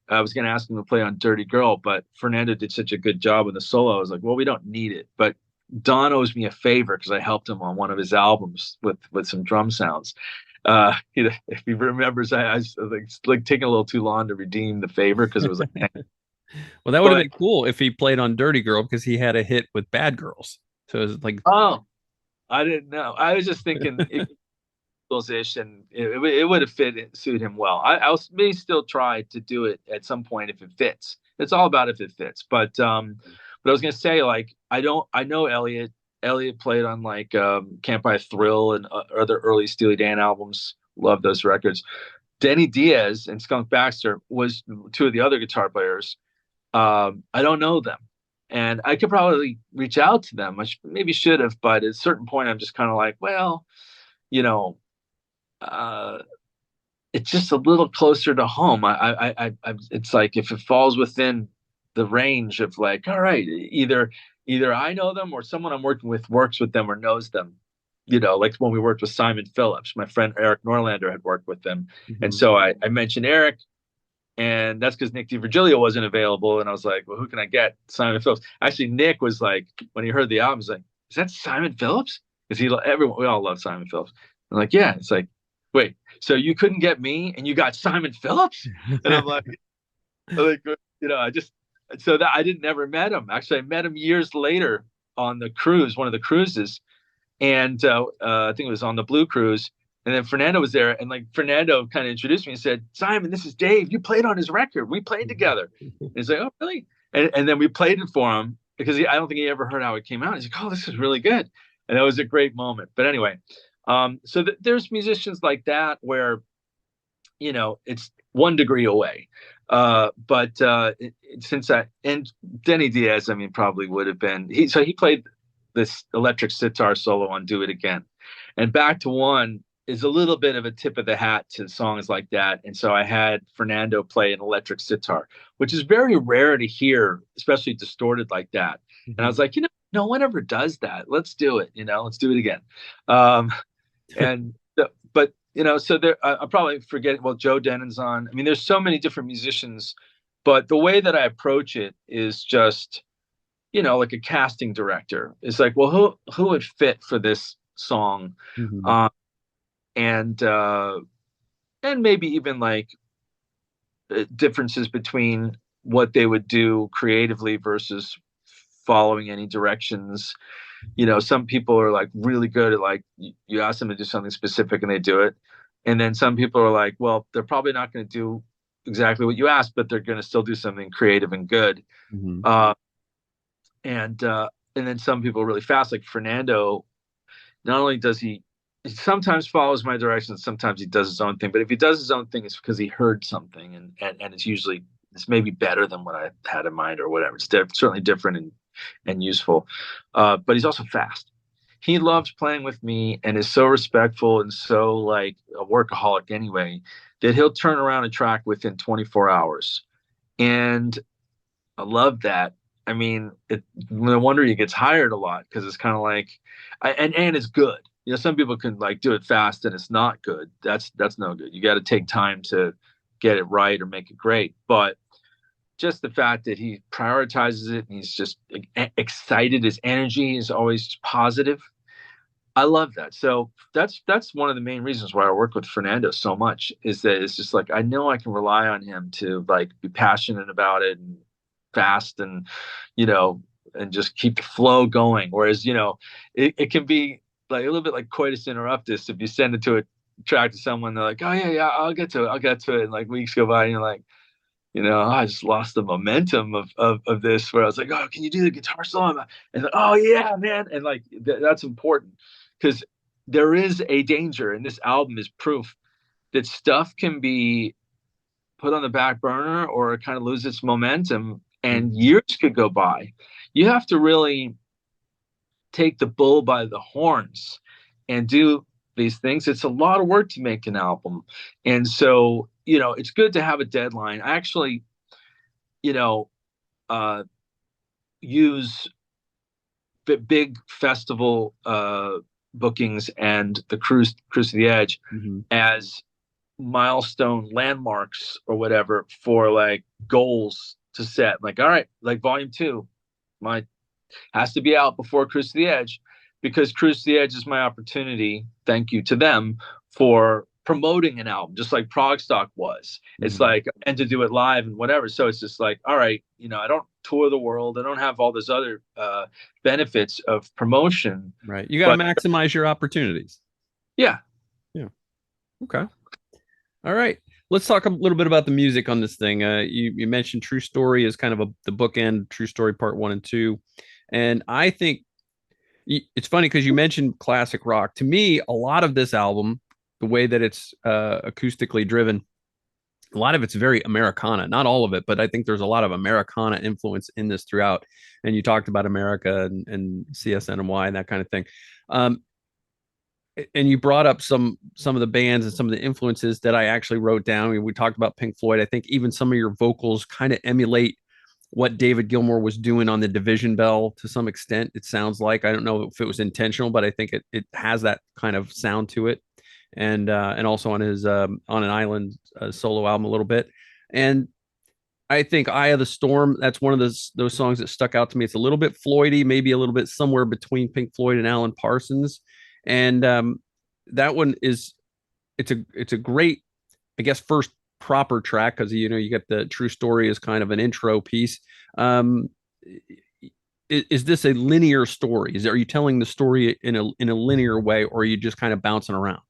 I was going to ask him to play on Dirty Girl, but Fernando did such a good job with the solo. I was like, well, we don't need it. But Don owes me a favor because I helped him on one of his albums with some drum sounds. If he remembers, I was like taking a little too long to redeem the favor because it was like, Well, that would have but been cool if he played on Dirty Girl because he had a hit with Bad Girls. So it was like, oh, I didn't know. I was just thinking ish, and it would have suit him well. May still try to do it at some point if it fits. It's all about if it fits. But I was gonna say, like, I know Elliot. Elliot played on like Can't Buy a Thrill and other early Steely Dan albums. Love those records. Denny Diaz and Skunk Baxter was two of the other guitar players. I don't know them, and I could probably reach out to them. Maybe should have, but at a certain point, I'm just kind of like, well, you know, uh, it's just a little closer to home. It's like if it falls within the range of like, all right, either I know them or someone I'm working with works with them or knows them. Like when we worked with Simon Phillips, my friend Eric Norlander had worked with them, and mhm. so I mentioned Eric, and that's because Nick DiVirgilio wasn't available, and I was like, well, who can I get? Simon Phillips. Actually, Nick was like, when he heard the album, he's like, is that Simon Phillips? Because we all love Simon Phillips. I'm like, yeah. It's like, wait, so you couldn't get me and you got Simon Phillips? And I'm like, I just so that I didn't never met him. Actually, I met him years later on the cruise, one of the cruises, and I think it was on the Blue Cruise. And then Fernando was there, and like Fernando kind of introduced me and said, "Simon, this is Dave. You played on his record. We played together." And he's like, "Oh, really?" And then we played it for him because I don't think he ever heard how it came out. He's like, "Oh, this is really good," and that was a great moment. But anyway, so there's musicians like that where it's 1 degree away. But since I and Denny Diaz, I mean, probably would have been he played this electric sitar solo on "Do It Again," and "Back to One" is a little bit of a tip of the hat to songs like that. And so I had Fernando play an electric sitar, which is very rare to hear, especially distorted like that. And I Mhm. was like, no one ever does that. Let's do it. Let's do it again. Um, and but so there I probably forget. Well, Joe Denon's on. I mean, there's so many different musicians, but the way that I approach it is just like a casting director. It's like, well, who would fit for this song, Mhm. um, and maybe even like differences between what they would do creatively versus following any directions. Some people are like really good at, like, you ask them to do something specific and they do it. And then some people are like, well, they're probably not going to do exactly what you asked, but they're going to still do something creative and good. Mhm. Uh, and then some people are really fast, like Fernando. Not only does he sometimes follows my directions, sometimes he does his own thing. But if he does his own thing, it's because he heard something, and it's maybe better than what I had in mind or whatever. It's certainly different and useful. But he's also fast. He loves playing with me and is so respectful and so like a workaholic anyway that he'll turn around a track within 24 hours. And I love that. I mean, no wonder he gets hired a lot, because it's kind of like, and it's good. Some people can like do it fast and it's not good. That's no good. You got to take time to get it right or make it great. But just the fact that he prioritizes it and he's just excited, his energy is always positive. I love that. So that's one of the main reasons why I work with Fernando so much, is that it's just like I know I can rely on him to like be passionate about it and fast you know and just keep the flow going. Whereas it can be like a little bit like coitus interruptus. If you send it to a track to someone, they're like, oh yeah, I'll get to it, and like weeks go by and you're like, I just lost the momentum of this, where I was like, oh, can you do the guitar solo? And like, oh yeah, man. And like that's important, because there is a danger, and this album is proof that stuff can be put on the back burner or kind of lose its momentum, and Mhm. years could go by. You have to really take the bull by the horns and do these things. It's a lot of work to make an album. And so, it's good to have a deadline. I actually, you know, uh, use big festival bookings and the cruise to the edge Mhm. as milestone landmarks or whatever, for like goals to set. Like, all right, like volume 2, my has to be out before Cruise to the Edge, because Cruise to the Edge is my opportunity, thank you to them, for promoting an album, just like Prog Stock was. It's Mhm. like, and to do it live and whatever. So it's just like, all right, I don't tour the world. I don't have all those other benefits of promotion. Right. You got to But maximize your opportunities. yeah, Yeah. Okay. All right. Let's talk a little bit about the music on this thing. You mentioned True Story is kind of the bookend, True Story Part 1 and 2. And I think it's funny because you mentioned classic rock. To me, a lot of this album, the way that it's acoustically driven, a lot of it's very Americana. Not all of it, but I think there's a lot of Americana influence in this throughout. And you talked about America and CSNMY and that kind of thing. Um, and you brought up some of the bands and some of the influences that I actually wrote down. I mean, we talked about Pink Floyd. I think even some of your vocals kind of emulate what David Gilmour was doing on the Division Bell to some extent. It sounds like, I don't know if it was intentional, but I think it has that kind of sound to it, and also on his on an Island solo album a little bit. And I think Eye of the Storm, that's one of those songs that stuck out to me. It's a little bit Floydy, maybe a little bit somewhere between Pink Floyd and Alan Parsons. And that one is it's a great, I guess, first proper track, because you get the True Story as kind of an intro piece. Um, is this a linear story? Are you telling the story in a linear way, or are you just kind of bouncing around?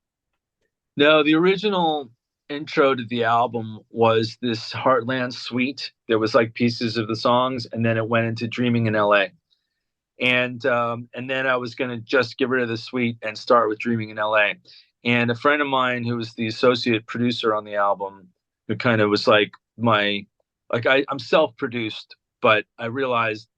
no, the original intro to the album was this Heartland suite. There was like pieces of the songs, and then it went into Dreaming in LA. And then I was going to just get rid of the suite and start with Dreaming in LA. And a friend of mine who was the associate producer on the album, who kind of was like I'm self-produced, but I realized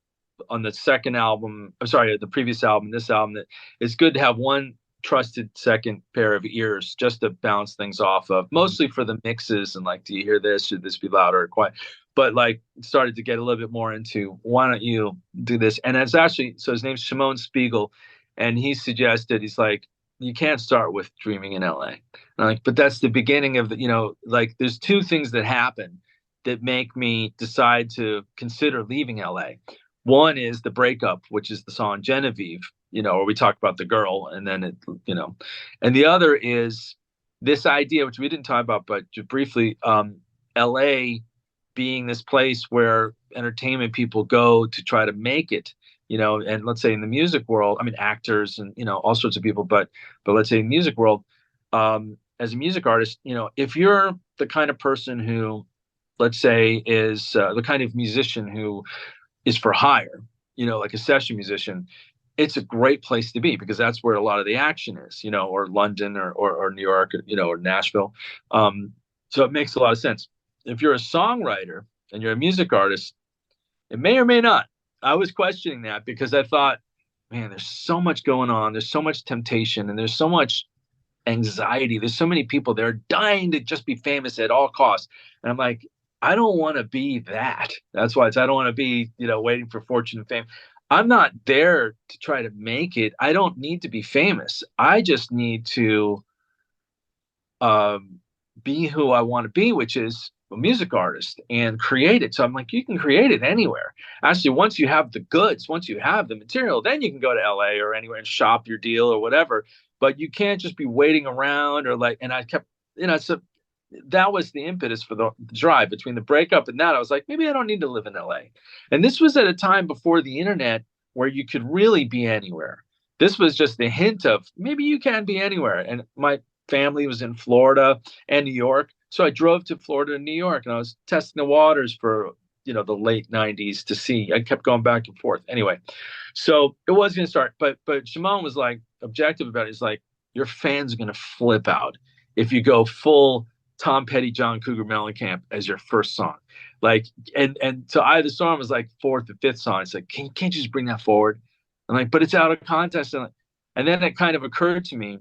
on the second album, I'm sorry, the previous album, this album, that it's good to have one trusted second pair of ears just to bounce things off of, mostly for the mixes and like, do you hear this? Should this be louder or quiet? But like started to get a little bit more into why don't you do this? And it's actually, so his name's Shimon Spiegel, and he suggested, he's like, you can't start with Dreaming in LA. And I'm like, but that's the beginning of the, like there's two things that happen that make me decide to consider leaving LA. One is the breakup, which is the song Genevieve, where we talk about the girl, and then and the other is this idea, which we didn't talk about, but just briefly, LA being this place where entertainment people go to try to make it, and let's say in the music world, I mean, actors and, all sorts of people, but let's say in the music world, as a music artist, if you're the kind of person who, let's say, is the kind of musician who is for hire, like a session musician, it's a great place to be because that's where a lot of the action is, or London or New York, or Nashville. So it makes a lot of sense. If you're a songwriter and you're a music artist, it may or may not. I was questioning that because I thought, man, there's so much going on. There's so much temptation and there's so much anxiety. There's so many people that are dying to just be famous at all costs. And I'm like, I don't want to be that. That's why I don't want to be, waiting for fortune and fame. I'm not there to try to make it. I don't need to be famous. I just need to be who I want to be, which is a music artist and create it. So I'm like, you can create it anywhere. Actually, once you have the goods, once you have the material, then you can go to LA or anywhere and shop your deal or whatever. But you can't just be waiting around or like, and I kept, so that was the impetus for the drive between the breakup and that. I was like, maybe I don't need to live in LA. And this was at a time before the internet where you could really be anywhere. This was just the hint of maybe you can be anywhere. And my family was in Florida and New York. So I drove to Florida and New York and I was testing the waters for, the late 90s to see. I kept going back and forth. Anyway, so it was going to start. But Shimon was like objective about it. He's like, your fans are going to flip out if you go full Tom Petty, John Cougar Mellencamp as your first song. Like, and so the song was like fourth or fifth song. It's like, can't you just bring that forward? I'm like, but it's out of context. And then it kind of occurred to me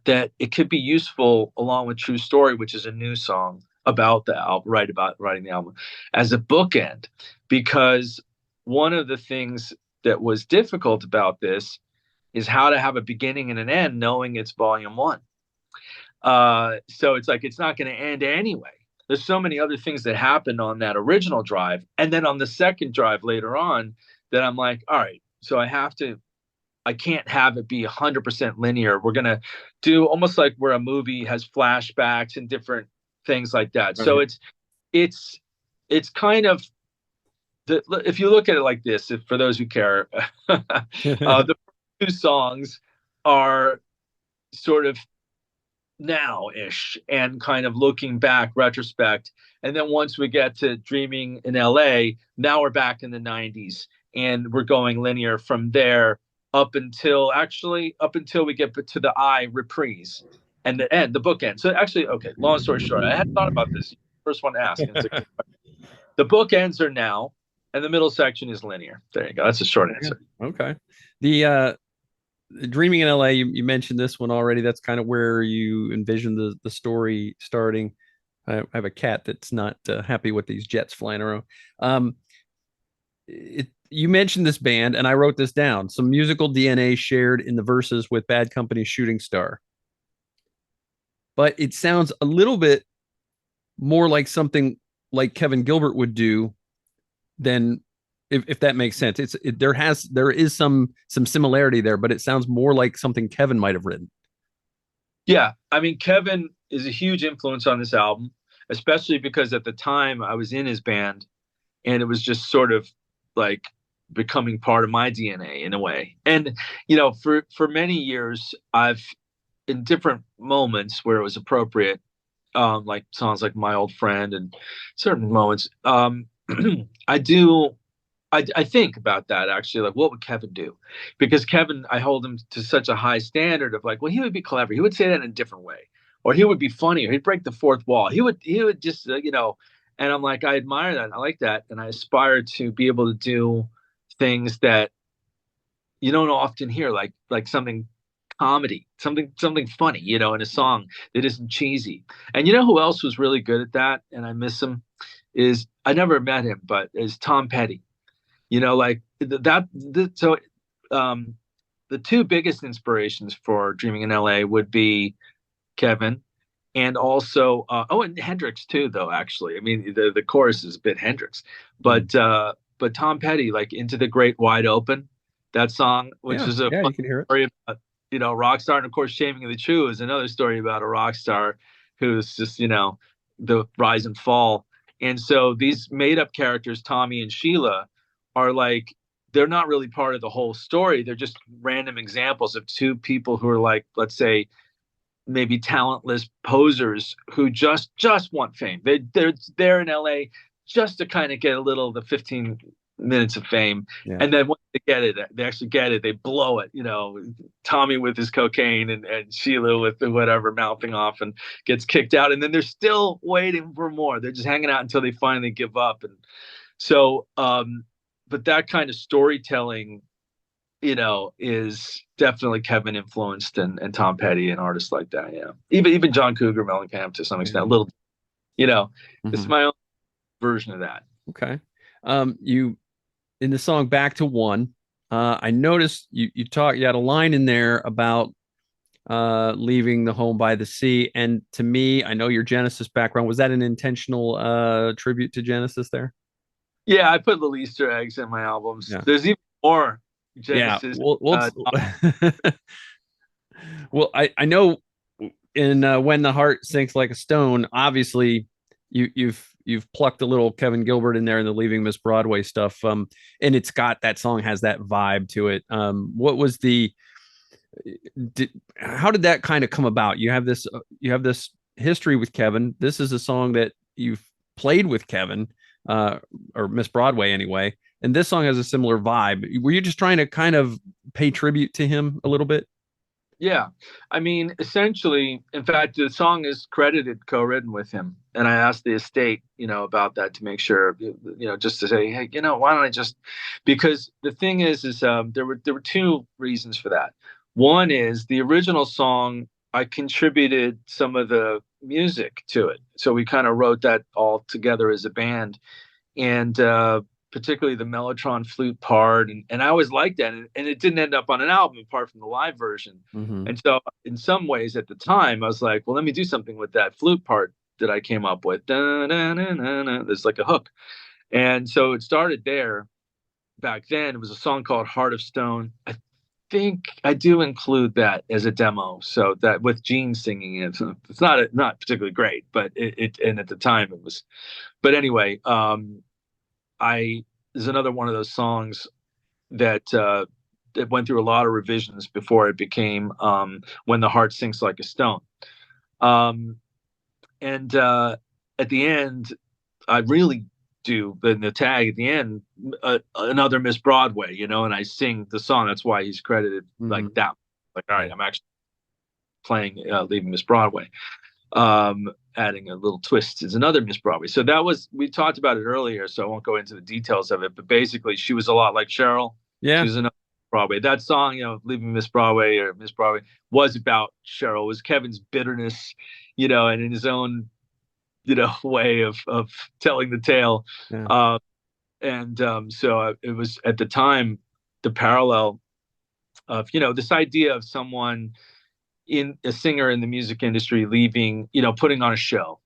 that it could be useful along with True Story, which is a new song about the album, right, about writing the album, as a bookend. Because one of the things that was difficult about this is how to have a beginning and an end, knowing it's volume one. So it's like, it's not going to end anyway. There's so many other things that happened on that original drive. And then on the second drive later on that I'm like, all right, so I can't have it be 100% linear. We're going to do almost like where a movie has flashbacks and different things like that. So it's kind of, if you look at it like this, for those who care, the two songs are sort of now-ish and kind of looking back, retrospect. And then once we get to Dreaming in LA, now we're back in the 90s and we're going linear from there up until we get to the I reprise and the end, the bookend. So actually, okay, long story short, I had thought about this. First one to ask. And it's like, the bookends are now, and the middle section is linear. There you go. That's a short answer. Okay. The Dreaming in LA, you mentioned this one already. That's kind of where you envision the story starting. I have a cat that's not happy with these jets flying around. You mentioned this band, and I wrote this down. Some musical DNA shared in the verses with Bad Company's Shooting Star. But it sounds a little bit more like something like Kevin Gilbert would do than, if that makes sense. There is some similarity there, but it sounds more like something Kevin might have written. Yeah, I mean, Kevin is a huge influence on this album, especially because at the time I was in his band, and it was just sort of like becoming part of my DNA in a way. And for many years, I've, in different moments where it was appropriate, like songs like My Old Friend and certain moments, I do I think about that actually, like what would Kevin do? Because Kevin, I hold him to such a high standard of like, well, he would be clever. He would say that in a different way, or he would be funny, or he'd break the fourth wall. He would just and I'm like, I admire that. I like that, and I aspire to be able to do things that you don't often hear, like something comedy, something funny, in a song that isn't cheesy. And you know who else was really good at that, and I miss him, is I never met him, but is Tom Petty. Like so um the two biggest inspirations for Dreaming in LA would be Kevin and also and Hendrix too, though. Actually, I mean the chorus is a bit Hendrix, Mm. but Tom Petty, like Into the Great Wide Open, that song, which Yeah, is a yeah, fun you can hear it. story about a rock star, and of course Shaving of the True is another story about a rock star who's just the rise and fall. And so these made up characters, Tommy and Sheila, are like they're not really part of the whole story. They're just random examples of two people who are like, let's say, maybe talentless posers who just want fame. They're in LA just to kind of get a little of the 15 minutes of fame, Yeah. and then once they get it, they actually get it, they blow it. Tommy with his cocaine, and Sheila with the whatever mouthing off and gets kicked out, and then they're still waiting for more. They're just hanging out until they finally give up. And so, but that kind of storytelling is definitely Kevin influenced, and Tom Petty and artists like that. Yeah. Even John Cougar Mellencamp to some extent. A Yeah. little, you know, it's Hmm. my own version of that. Okay. You in the song "Back to One," I noticed you had a line in there about leaving the home by the sea, and to me, I know your Genesis background. Was that an intentional tribute to Genesis there? Yeah, I put little Easter eggs in my albums. Yeah. There's even more Yeah. Genesis. Well, Uh, well, I know in when the heart sinks like a stone. Obviously, you've plucked a little Kevin Gilbert in there in the Leaving Miss Broadway stuff. And it's got that song has that vibe to it. What was the how did that kind of come about? You have this history with Kevin. This is a song that you've played with Kevin, or Miss Broadway anyway. And this song has a similar vibe. Were you just trying to kind of pay tribute to him a little bit? yeah, I mean, essentially, in fact, the song is credited co-written with him, and I asked the estate, about that to make sure, just to say, hey, why don't I just? Because the thing is there were two reasons for that. One is the original song. I contributed some of the music to it, so we kind of wrote that all together as a band, and particularly the mellotron flute part, and I always liked that, and it didn't end up on an album apart from the live version. Mm-hmm. And so, in some ways, at the time, I was like, well, let me do something with that flute part that I came up with. Da, da, da, da, da. There's like a hook, and so it started there. Back then, it was a song called "Heart of Stone." I think I do include that as a demo, so that with Gene singing it, it's not particularly great, but it and at the time it was. But anyway, I is another one of those songs that went through a lot of revisions before it became "When the Heart Sinks Like a Stone." Um, and at the end, I really do in the tag at the end another Miss Broadway, and I sing the song. That's why he's credited like Mm-hmm. that. Like, all right, Yeah. I'm actually playing "Leaving Miss Broadway." Adding a little twist is another Miss Broadway. So that was we talked about it earlier, so I won't go into the details of it. But basically, she was a lot like Cheryl. She Yeah. was another Broadway. That song, "Leaving Miss Broadway" or Miss Broadway, was about Cheryl. It was Kevin's bitterness, and in his own, way of telling the tale. Yeah. Uh, and so it was at the time the parallel of this idea of someone in a singer in the music industry leaving, putting on a show,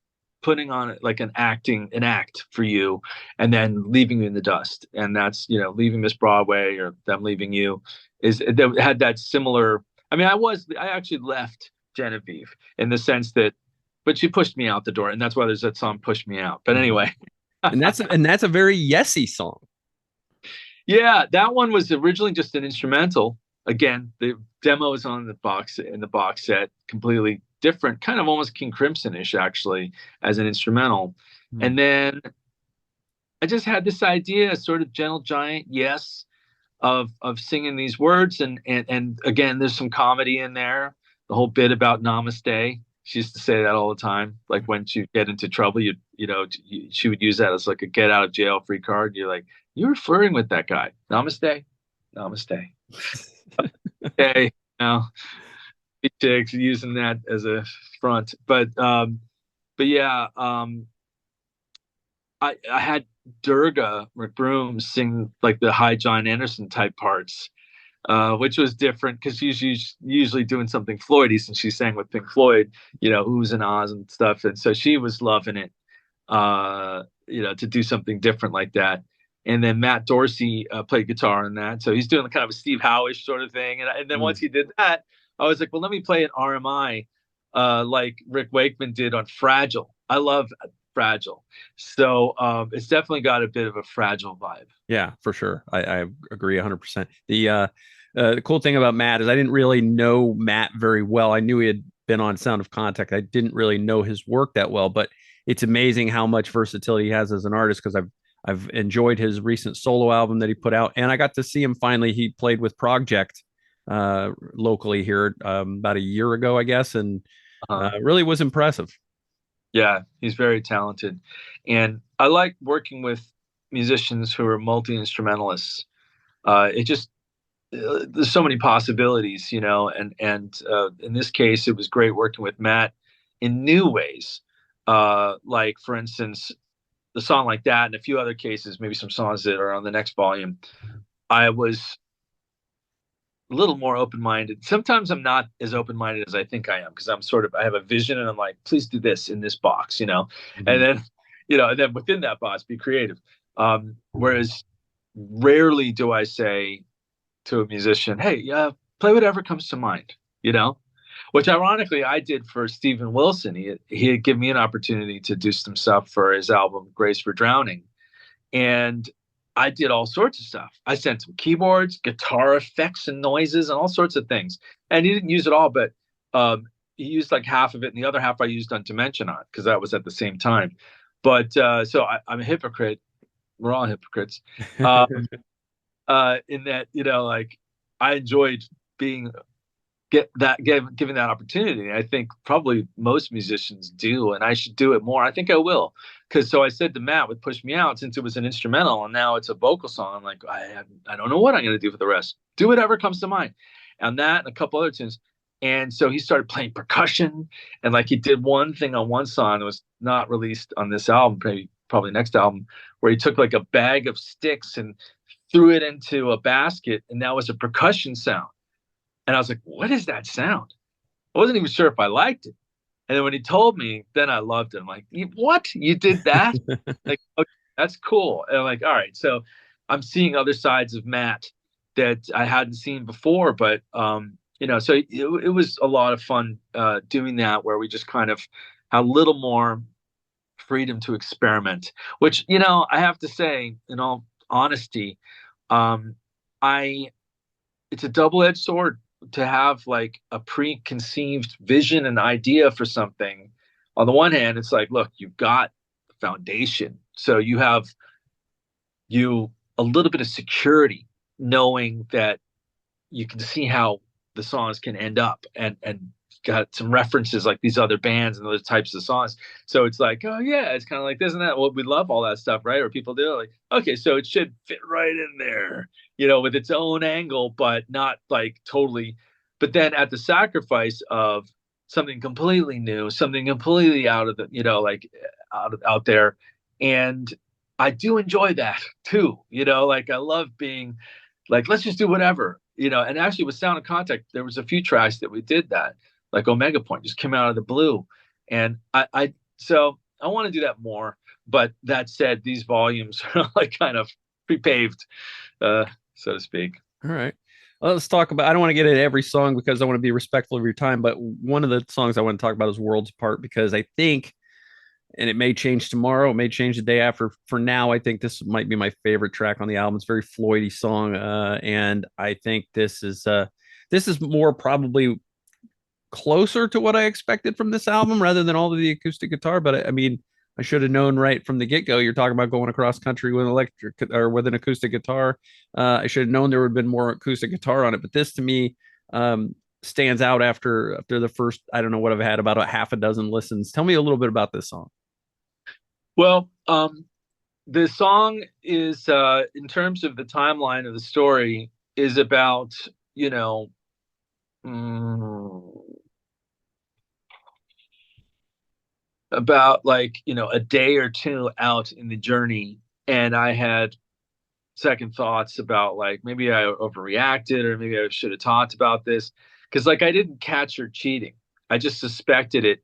putting on like an act for you, and then leaving you in the dust. And that's, leaving Miss Broadway or them leaving you is that had that similar. I mean, I actually left Genevieve in the sense that, but she pushed me out the door, and that's why there's that song "Push Me Out." But Mm-hmm. anyway, And that's a very yesy song. yeah, that one was originally just an instrumental. Again, the demo is on the box in the box set, completely different, kind of almost King Crimson-ish actually as an instrumental. Mm. And then I just had this idea, sort of gentle giant, yes, of singing these words, and again, there's some comedy in there. The whole bit about namaste. She used to say that all the time. Like when she get into trouble, she would use that as like a get out of jail free card. You're like, you were flirting with that guy. Namaste, namaste. Hey, now chicks using that as a front, but yeah, I had Durga McBroom sing like the high John Anderson type parts, which was different because she's usually doing something Floydy since she sang with Pink Floyd, oohs and ahs and stuff, and so she was loving it, to do something different like that. And then Matt Dorsey played guitar in that, so he's doing kind of a Steve Howish sort of thing. And then once he did that, I was like, well, let me play an RMI, like Rick Wakeman did on Fragile. I love Fragile, so it's definitely got a bit of a Fragile vibe. Yeah, for sure. I agree 100%. The cool thing about Matt is I didn't really know Matt very well. I knew he had been on Sound of Contact. I didn't really know his work that well, but it's amazing how much versatility he has as an artist because I've enjoyed his recent solo album that he put out, and I got to see him finally. He played with Project locally here about a year ago, I guess, and really was impressive. Yeah, he's very talented. And I like working with musicians who are multi instrumentalists. It just there's so many possibilities, and in this case, it was great working with Matt in new ways. Like for instance, the song like that, and a few other cases, maybe some songs that are on the next volume. I was a little more open-minded. Sometimes I'm not as open-minded as I think I am because I have a vision and I'm like, please do this in this box, Mhm. and then, and then within that box, be creative. Whereas rarely do I say to a musician, hey, play whatever comes to mind, you know, which ironically I did for Stephen Wilson. He had given me an opportunity to do some stuff for his album Grace for Drowning, and I did all sorts of stuff. I sent him keyboards, guitar effects and noises, and all sorts of things. And he didn't use it all, but he used like half of it, and the other half I used on Dimension on because that was at the same time. But so I'm a hypocrite. We're all hypocrites. Um, in that, like I enjoyed being giving that opportunity. I think probably most musicians do, and I should do it more. I think I will, because so I said to Matt with "Push Me Out" since it was an instrumental and now it's a vocal song. I'm like, I don't know what I'm going to do for the rest. Do whatever comes to mind, and that and a couple other tunes. And so he started playing percussion, and like he did one thing on one song that was not released on this album, probably next album, where he took like a bag of sticks and threw it into a basket, and that was a percussion sound. And I was like, what is that sound? I wasn't even sure if I liked it. And then when he told me, then I loved it. I'm like, what? You did that? Like, okay, that's cool. And I'm like, all right. So I'm seeing other sides of Matt that I hadn't seen before. But, so it was a lot of fun doing that where we just kind of had a little more freedom to experiment, which, I have to say, in all honesty, um, I it's a double-edged sword to have like a preconceived vision and idea for something. On the one hand, it's like, look, you've got the foundation, so you have you a little bit of security knowing that you can see how the songs can end up, and got some references like these other bands and those types of songs. So it's like, oh yeah, it's kind of like this and that. Well, we love all that stuff, right? Or people do like, okay, so it should fit right in there, with its own angle, but not like totally. But then at the sacrifice of something completely new, something completely out of the, like out there, and I do enjoy that too. Like I love being like, let's just do whatever. And actually with Sound of Contact, there was a few tracks that we did that, like Omega Point just came out of the blue. And so I want to do that more. But that said, these volumes are like kind of pre-paved, so to speak. All right. Well, let's talk about. I don't want to get into every song because I want to be respectful of your time, but one of the songs I want to talk about is Worlds Apart because I think, and it may change tomorrow, it may change the day after. For now, I think this might be my favorite track on the album. It's a very Floydy song, and I think this is more probably closer to what I expected from this album rather than all of the acoustic guitar. But I mean, I should have known right from the get go. You're talking about going across country with an electric or with an acoustic guitar. I should have known there would have been more acoustic guitar on it. But this to me stands out after the first, I don't know what I've had, about a half a dozen listens. Tell me a little bit about this song. Well, the song is, in terms of the timeline of the story, is about, you know, mm, about like, a day or two out in the journey. And I had second thoughts about like maybe I overreacted or maybe I should have talked about this because like I didn't catch her cheating. I just suspected it,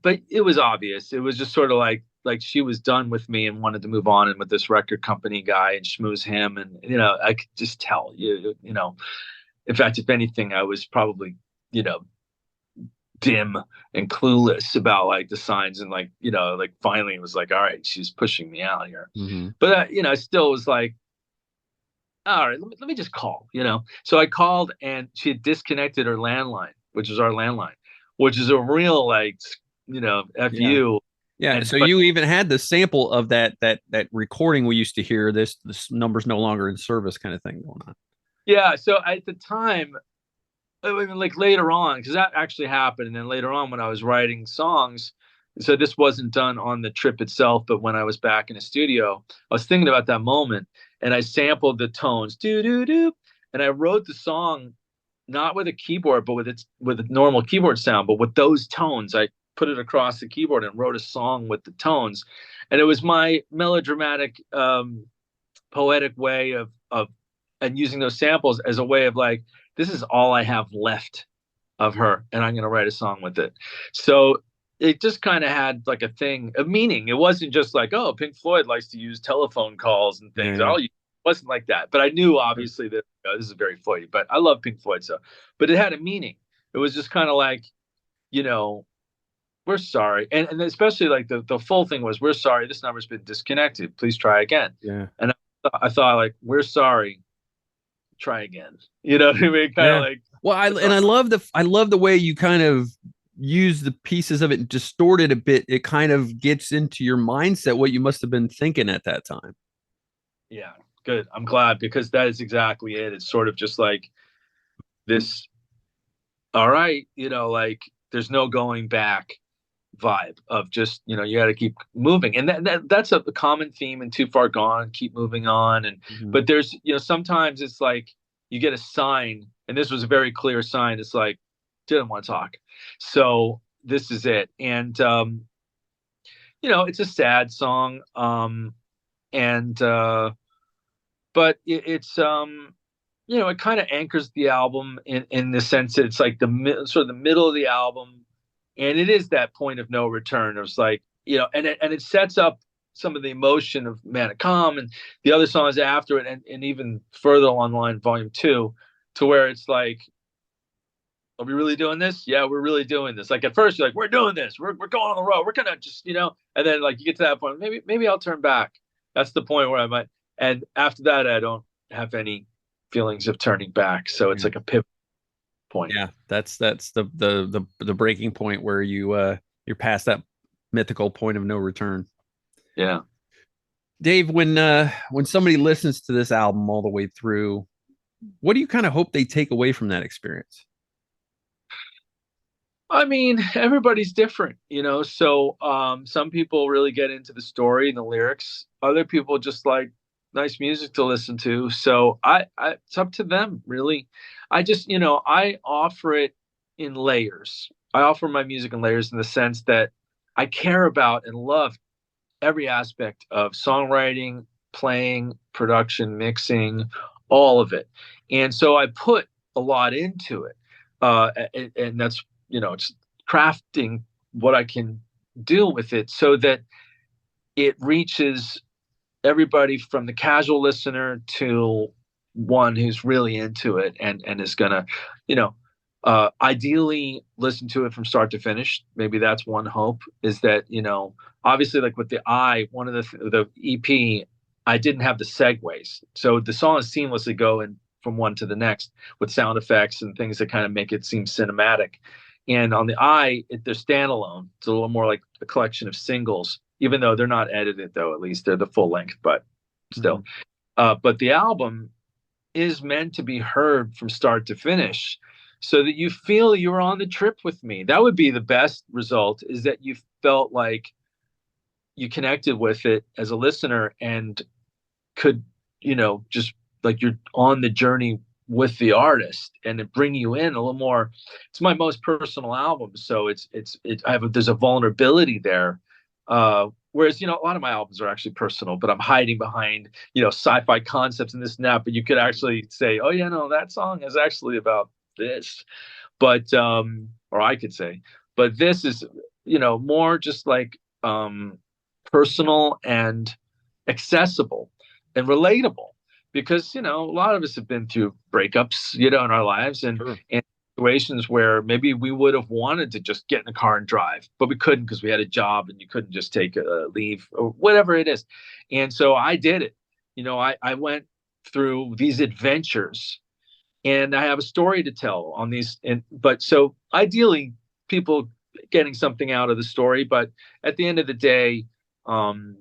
but it was obvious. It was just sort of like she was done with me and wanted to move on and with this record company guy and schmooze him, and I could just tell you. In fact, if anything, I was probably you know dim and clueless about like the signs, and like like finally it was like, all right, she's pushing me out here. Mm-hmm. But I still was like, all right, let me just call. So I called and she had disconnected her landline, which was our landline, which is a real like, F Yeah. you. Yeah. And So but you even had the sample of that recording we used to hear. This number's no longer in service kind of thing going on. yeah, so at the time, I mean, like later on, because that actually happened, and then later on when I was writing songs, so this wasn't done on the trip itself, but when I was back in the studio, I was thinking about that moment, and I sampled the tones, do do do, and I wrote the song not with a keyboard, but with a normal keyboard sound, but with those tones. I put it across the keyboard and wrote a song with the tones, and it was my melodramatic, poetic way of and using those samples as a way of like, this is all I have left of her, and I'm going to write a song with it. So it just kind of had like a meaning. It wasn't just like, oh, Pink Floyd likes to use telephone calls and Yeah. things. Yeah. It wasn't like that. But I knew obviously that this is very Floydy. But I love Pink Floyd, so. But it had a meaning. It was just kind of like, you know, we're sorry, and especially like the full thing was, we're sorry, this number's been disconnected. Please try again. Yeah. And I thought like, we're sorry, try again. You know what I mean? Kind of Yeah. like Well, I it's and not, I love the way you kind of use the pieces of it and distort it a bit. It kind of gets into your mindset what you must have been thinking at that time. yeah, good. I'm glad because that is exactly it. It's sort of just like this, all right, like there's no going back vibe of just, you got to keep moving. And that's a common theme in Too Far Gone, keep moving on. And, Mm-hmm. but there's, sometimes it's like you get a sign, and this was a very clear sign. It's like, didn't want to talk. So this is it. And, it's a sad song. And, but it kind of anchors the album in the sense that it's like sort of the middle of the album, and it is that point of no return. It was like, and it sets up some of the emotion of Man of Calm and the other songs after it, and even further along the line, Volume 2, to where it's like, are we really doing this? Yeah, we're really doing this. Like at first, you're like, we're doing this. We're going on the road. We're gonna just, and then like you get to that point, maybe I'll turn back. That's the point where I might. And after that, I don't have any feelings of turning back. So it's Yeah. like a pivot point. Yeah. That's the breaking point where you're past that mythical point of no return. Yeah. Dave, when somebody listens to this album all the way through, what do you kind of hope they take away from that experience? I mean, everybody's different. So some people really get into the story and the lyrics. Other people just like nice music to listen to. So it's up to them, really. I just, I offer it in layers. I offer my music in layers in the sense that I care about and love every aspect of songwriting, playing, production, mixing, all of it. And so I put a lot into it. And that's, it's crafting what I can do with it so that it reaches everybody from the casual listener to one who's really into it and is gonna, you know, ideally listen to it from start to finish. Maybe that's one hope, is that, obviously like with one of the EP, I didn't have the segues, so the songs seamlessly go in from one to the next with sound effects and things that kind of make it seem cinematic. And on the they're standalone. It's a little more like a collection of singles, even though they're not edited though. At least they're the full length, but Hmm. still. But the album is meant to be heard from start to finish so that you feel you're on the trip with me. That would be the best result, is that you felt like you connected with it as a listener and could, just like you're on the journey with the artist and it bring you in a little more. It's my most personal album, so there's a vulnerability there. Whereas, a lot of my albums are actually personal, but I'm hiding behind, sci-fi concepts and this and that. But you could actually say, oh yeah, no, that song is actually about this. But or I could say, but this is, more just like personal and accessible and relatable, because a lot of us have been through breakups, in our lives, Sure. and situations where maybe we would have wanted to just get in the car and drive, but we couldn't because we had a job and you couldn't just take a leave or whatever it is. And so I did it. I went through these adventures, and I have a story to tell on these. And but so ideally, people getting something out of the story, but at the end of the day, um,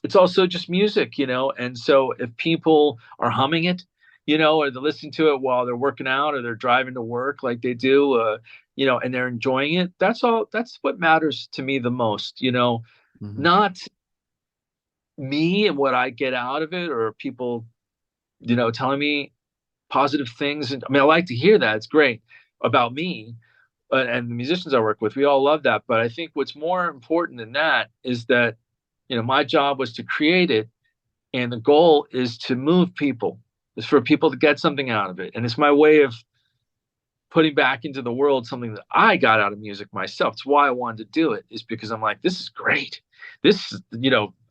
it's also just music, And so if people are humming it, or they're listening to it while they're working out or they're driving to work like they do, and they're enjoying it, that's all. That's what matters to me the most, Hmm. not me and what I get out of it, or people, telling me positive things. And I mean, I like to hear that. It's great about me, and the musicians I work with. We all love that. But I think what's more important than that is that, my job was to create it, and the goal is to move people, is for people to get something out of it. And it's my way of putting back into the world something that I got out of music myself. It's why I wanted to do it, is because I'm like, this is great. This,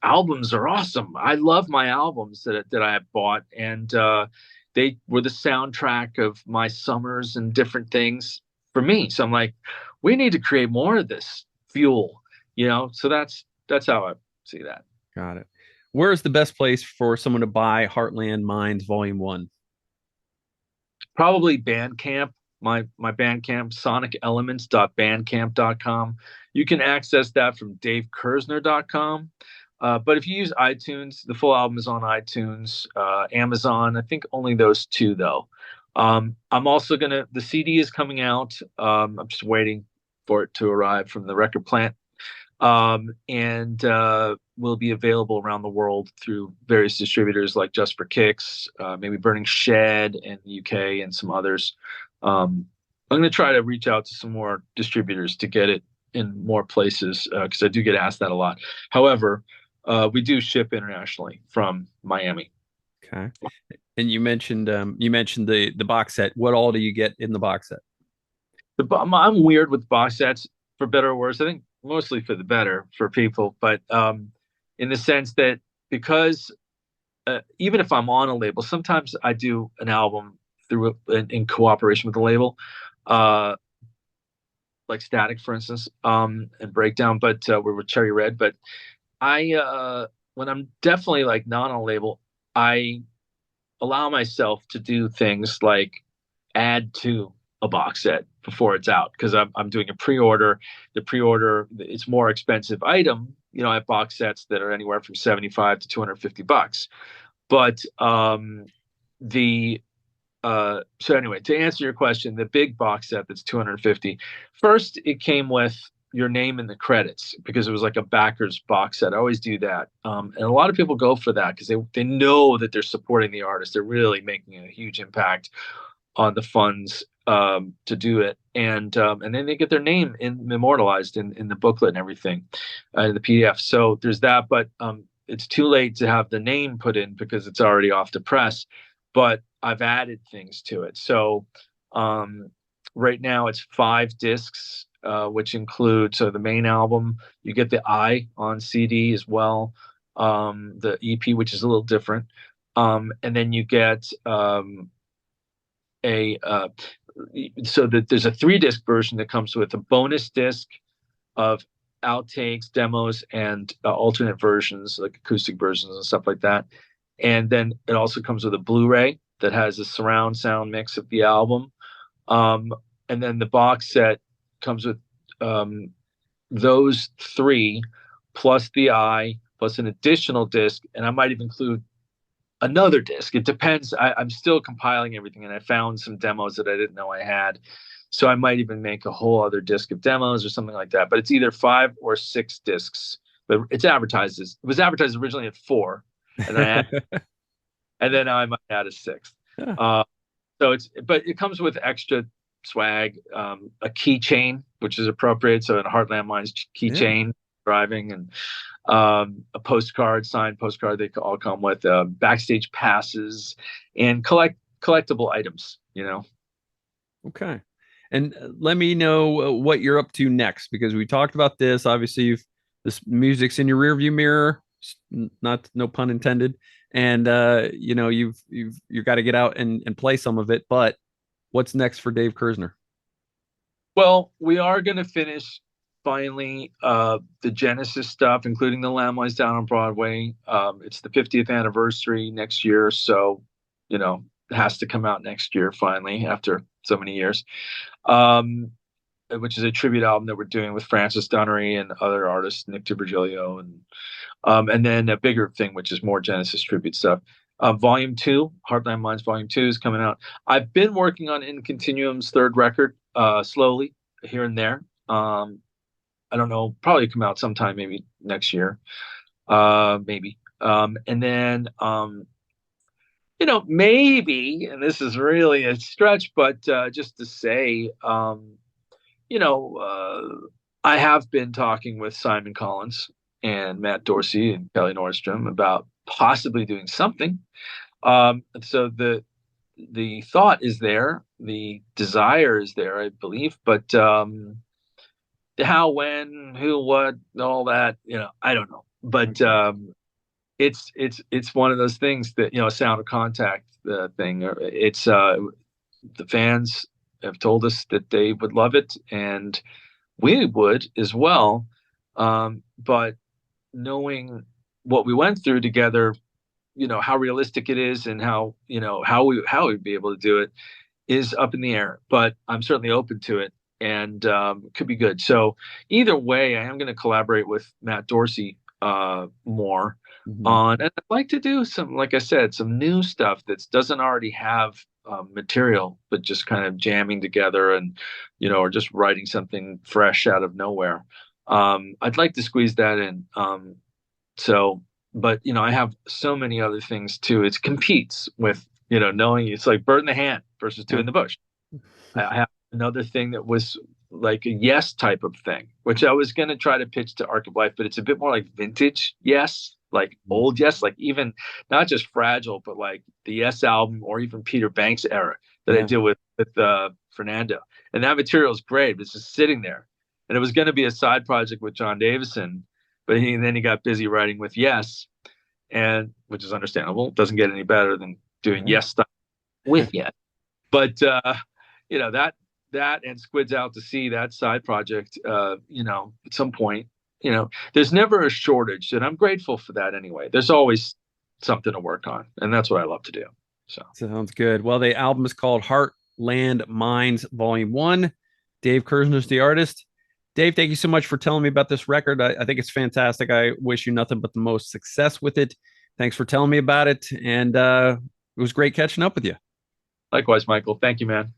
albums are awesome. I love my albums that I have bought, and they were the soundtrack of my summers and different things for me. So I'm like, we need to create more of this fuel, So that's how I see that. Got it. Where is the best place for someone to buy Heartland Minds Volume One? Probably Bandcamp. My Bandcamp, sonicelements.bandcamp.com. You can access that from davekerzner.com. But if you use iTunes, the full album is on iTunes, Amazon. I think only those two, though. I'm also the CD is coming out. I'm just waiting for it to arrive from the record plant, and will be available around the world through various distributors like Just for Kicks, maybe Burning Shed in the UK, and some others. I'm going to try to reach out to some more distributors to get it in more places, because I do get asked that a lot. However, we do ship internationally from Miami. Okay. And you mentioned the box set. What all do you get in the box set? I'm weird with box sets, for better or worse. I think mostly for the better for people, but in the sense that, because even if I'm on a label, sometimes I do an album through in cooperation with the label, uh, like Static, for instance, and Breakdown, but we're with Cherry Red. But I, when I'm definitely like not on a label, I allow myself to do things like add to a box set before it's out, because I'm doing a pre-order. The pre-order, it's more expensive item. I have box sets that are anywhere from 75 to $250. But the so anyway, to answer your question, the big box set that's 250. First, it came with your name in the credits, because it was like a backers box set. I always do that, and a lot of people go for that because they know that they're supporting the artist. They're really making a huge impact on the funds, to do it, and then they get their name immortalized in the booklet and everything, in the PDF. So there's that, but it's too late to have the name put in because it's already off the press. But I've added things to it. So um, right now it's 5 discs, which include, so the main album, you get the I on CD as well, the EP, which is a little different, and then you get a so that there's a 3 disc version that comes with a bonus disc of outtakes, demos, and alternate versions, like acoustic versions and stuff like that. And then it also comes with a Blu-ray that has a surround sound mix of the album. Um, and then the box set comes with those 3, plus the eye, plus an additional disc, and I might even include another disc. It depends. I'm still compiling everything, and I found some demos that I didn't know I had. So I might even make a whole other disc of demos or something like that. But it's either 5 or 6 discs. But it's advertised as it was advertised originally at 4, and then and then I might add a sixth. Yeah. So but it comes with extra swag, a keychain, which is appropriate. So in Heartland Mines Yeah. keychain driving, and a postcard, signed postcard. They all come with backstage passes and collectible items. Okay. And let me know what you're up to next, because we talked about this. Obviously, this music's in your rearview mirror, not no pun intended. And you got to get out and play some of it. But what's next for Dave Kerzner? Well, we are going to finish finally the Genesis stuff, including the Landmines down on Broadway. It's the 50th anniversary next year, so it has to come out next year finally after so many years. Which is a tribute album that we're doing with Francis Dunnery and other artists, Nick DiVirgilio, and then a bigger thing, which is more Genesis tribute stuff. Volume 2, Heartland Mines Volume 2 is coming out. I've been working on In Continuum's third record, slowly here and there. I don't know, probably come out sometime maybe next year, maybe. And then maybe, and this is really a stretch, but just to say, you know, I have been talking with Simon Collins and Matt Dorsey and Kelly Nordstrom about possibly doing something. So the thought is there, the desire is there, I believe, but how, when, who, what, all that, I don't know. But it's one of those things that Sound of Contact thing. It's the fans have told us that they would love it, and we would as well. But knowing what we went through together, how realistic it is, and how we'd be able to do it is up in the air. But I'm certainly open to it, and it could be good. So either way, I am going to collaborate with Matt Dorsey more on, and I'd like to do some, like I said, some new stuff that doesn't already have material, but just kind of jamming together, and or just writing something fresh out of nowhere. I'd like to squeeze that in. So, but I have so many other things too. It competes with knowing it's like bird in the hand versus two Yeah. in the bush. I have another thing that was like a Yes type of thing, which I was going to try to pitch to Arc of Life, but it's a bit more like vintage Yes, like old Yes, like even not just Fragile, but like the Yes album, or even Peter Banks era that I Yeah. did with Fernando. And that material is great, but it's just sitting there. And it was going to be a side project with John Davison, but then he got busy writing with Yes, and which is understandable. It doesn't get any better than doing Yeah. Yes stuff with Yes. But that and Squids Out to Sea, that side project, at some point, there's never a shortage, and I'm grateful for that anyway. There's always something to work on, and that's what I love to do. So Sounds good. Well, the album is called Heartland Mines Volume 1. Dave Kerzner's the artist. Dave, thank you so much for telling me about this record. I think it's fantastic. I wish you nothing but the most success with it. Thanks for telling me about it. And it was great catching up with you. likewise, Michael. Thank you, man.